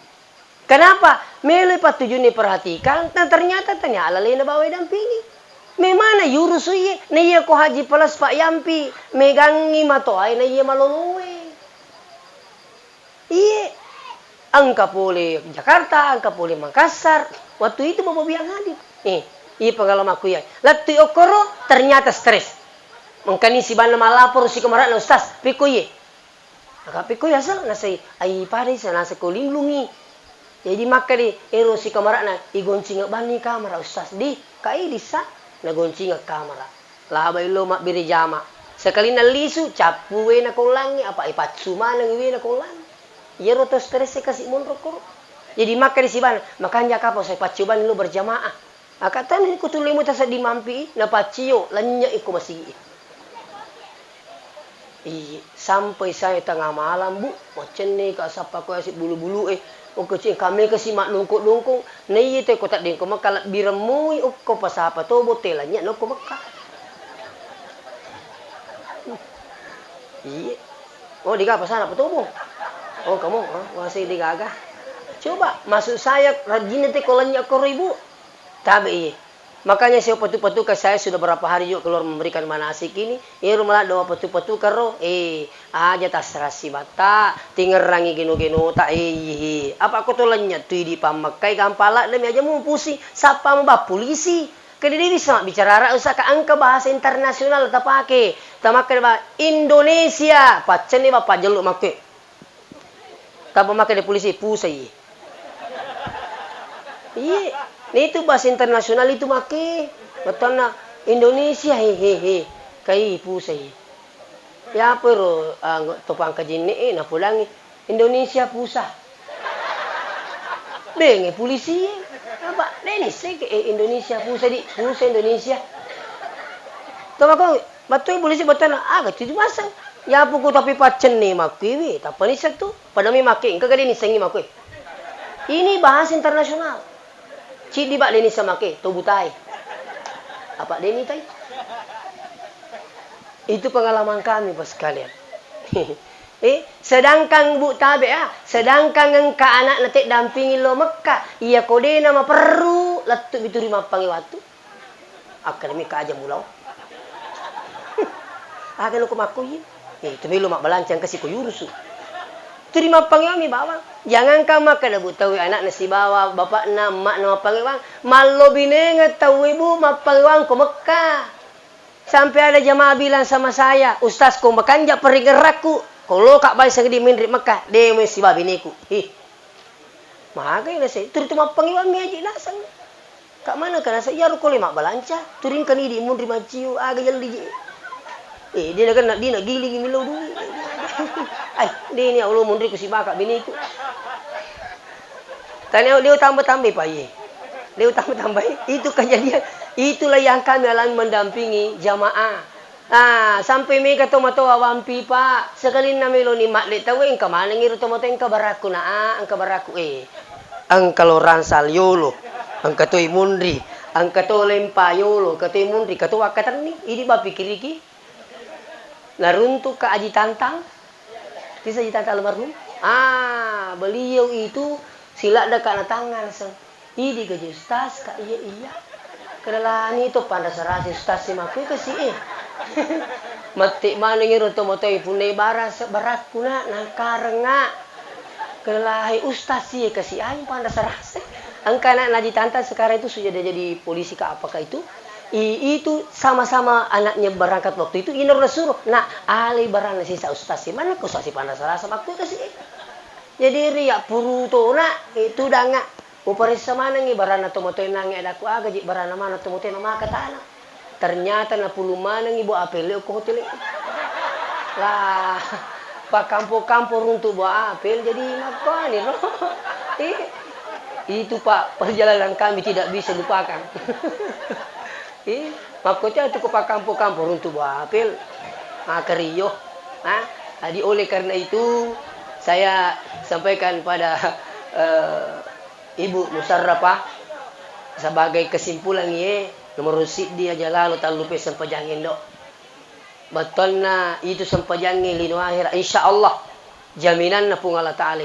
Kenapa? Mele pak tujuan perhatikan, dan ternyata tanya alalena bawa dampingi. Memana yurusuye, neye ko haji plus Pak Yampi, megangi matoai neye maloloe. Iya. Angka boleh Jakarta, angka boleh Makassar. Waktu itu bawa biang hadir. Iya pengalaman aku ya. Latu okoro ternyata stres. Mengkani si bana malapor si kemarin ustaz. Piko ye. Maka piko ya sal nasai ai pare sana sekolilungi. Jadi maka di ero si kamarak na igoncing bani kamera ustaz di kai disa na goncing kamera. Lah bai lo mak biri jama. Sekali na lisu capu we na kolangi apa ipatsu mana we na kolangi. Iya roto stres kasih mondro koro. Jadi maka di si bana makanya kapo saya pacu ban lo berjamaah. Akatan ni kutulimu tasa di mampi na pacio lanya iko masih. Sampai saya tengah malam bu, macam ni kak siapa kau asyik bulu-bulu o kecil kami kasi mak nungkuk-nungkuk, ni itu kau tak dengko makalat biremui o kau pas apa tu botelanya no kau makak. Iya, oh di apa sana apa tu bu? Oh kamu, masih di gagah. Coba masuk saya rajin nanti kolanya kau ribu, tapi iya. Makanya saya patu-patu ke saya sudah berapa hari juga keluar memberikan manasik ini. Rumah doa patu-patu karo. Aja tas rasi bata. Tinggal rangi gino-gino tak. Apa aku tolanya tu di pamakai kampala demi aja mau pusing. Siapa mau polisi? Kediri bisa bicara usah ke angka bahasa internasional tak pakai. Tak pakai bahasa Indonesia. Pacan ni bapak jaluk pakai. Tak pakai di polisi pusai. Iya. Itu bahasa internasional itu make. Betul na Indonesia hehehe. Kai pusai. Ya pero topang kajine na pulangi Indonesia pusat. Denge polisi. Apa? Dene sik Indonesia pusat di pusat Indonesia. Tama ko betul polisi betul na tu masa. Ya puku tapi pacen ni makwi. Tapi ni satu pada mi make. Engka gadi ni sengi makwi. Ini bahasa internasional. Cik di bak Deni sama ke, tu butai. Apa Deni tai? Itu pengalaman kami bos sekalian. Sedangkan bu tabe sedangkan engka anak nanti dampingi lo Mekah, iya kode nama perlu latuk itu lima pangi waktu. Akademik aja mulau. Ada lo kemakui. Tapi lo mak balancang kasih ko yurusu. Terima panggil bawang. Jangan kamu kada bu tahu anak nasi bawa bapak na mak nama panggil bang. Malo bine tahu ibu mak panggil ke Mekah. Sampai ada jamaah bilang sama saya, Ustaz kau makan jak perigeraku. Kalau kak bayi segede mindri Mekah, dia mesti bawa bineku. Maka ini saya turi mak panggil bang aja lasang. Kak mana kan saya ruko lima balanca. Turin kan ini mundri maciu agak jeli. Dia nak giling milau dulu. Dia ni Allah mundri ku si bakak bini ku. Tanya dia tambah-tambah pak ye. Dia tambah-tambah. Itu kejadian. Itulah yang kami alami mendampingi jamaah. Sampai mereka tomato awampi pak. Sekali namelo ni mak le tahu engka mana ngiru tomato engka baraku engka baraku Angka loran salyolo. Angka tu mundri. Angka tu lempayolo. Kata mundri. Kata wakatan ni. Ini bapak pikir iki. Naruntuk ke Aji Tantang. Bisa Aji Tantang almarhum. Beliau itu silak dekat na tangan. Ini gaji ustaz. Kak iya. Kedala ni itu pada serasi ustaz si maku kasi Mati mana ngiru tomotoy punay barat puna nangkarenga. Kedala ustaz si kasi ay pada serasi. Ang kanak na Aji Tantang sekarang itu sudah jadi polisi ke apakah itu? Itu sama-sama anaknya berangkat waktu itu inur suruh nak ali barang nasi sa ustaz si mana kau si panas rasa waktu kasih jadi riak puru to nak itu danga uparis sama nangi barana tomotoy nangi ada ku aga ji barana mana tomotoy nama kata anak ternyata na pulu mana ngi bu apel ko hotel lah pak kampo-kampo runtuh bu apel jadi apa nih loh itu pak perjalanan kami tidak bisa lupakan. Makanya itu kepak kampung-kampung untuk buah apel. Keriyo. Jadi oleh karena itu saya sampaikan pada Ibu Musarrafah sebagai kesimpulan nomor rusid dia lalu tak lupa sempajangin dok. Betulna itu sempajangin lino akhir insyaallah jaminan na pung Allah Ta'ala.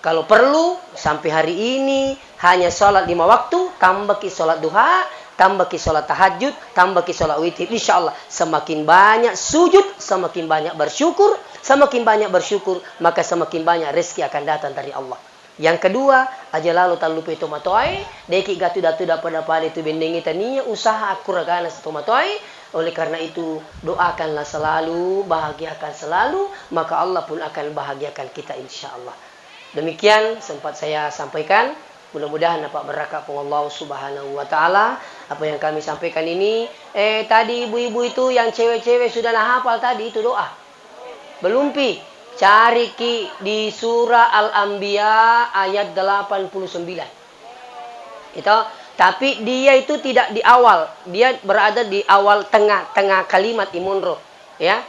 Kalau perlu sampai hari ini hanya sholat 5 waktu tambah ki sholat duha, tambah ki sholat tahajud, tambah ki sholat witir. InsyaAllah semakin banyak sujud, semakin banyak bersyukur, semakin banyak bersyukur, maka semakin banyak rezeki akan datang dari Allah. Yang kedua, aja lalu tak lupa itu matoi, deki gatu datu dapat itu bendengi tania usaha akuragana satu matoi. Oleh karena itu, doakanlah selalu, bahagiakan selalu, maka Allah pun akan bahagiakan kita insya Allah. Demikian sempat saya sampaikan. Mudah-mudahan dapat berkah Allah Subhanahu wa taala. Apa yang kami sampaikan ini, tadi ibu-ibu itu yang cewek-cewek sudah hafal tadi itu doa. Belum pi. Cari ki di surah Al-Anbiya ayat 89. Itu, tapi dia itu tidak di awal, dia berada di awal tengah kalimat imunro, ya.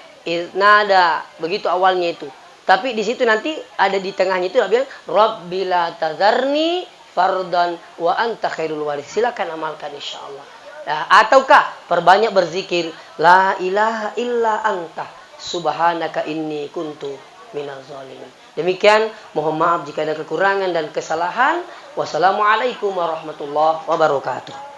Nada begitu awalnya itu. Tapi di situ nanti ada di tengahnya itu bilang Rabbila tazarni fardan wa anta khairul waris. Silakan amalkan insyaallah. Nah, ataukah perbanyak berzikir la ilaha illa anta subhanaka inni kuntu minaz zalimin. Demikian, mohon maaf jika ada kekurangan dan kesalahan. Wassalamualaikum warahmatullahi wabarakatuh.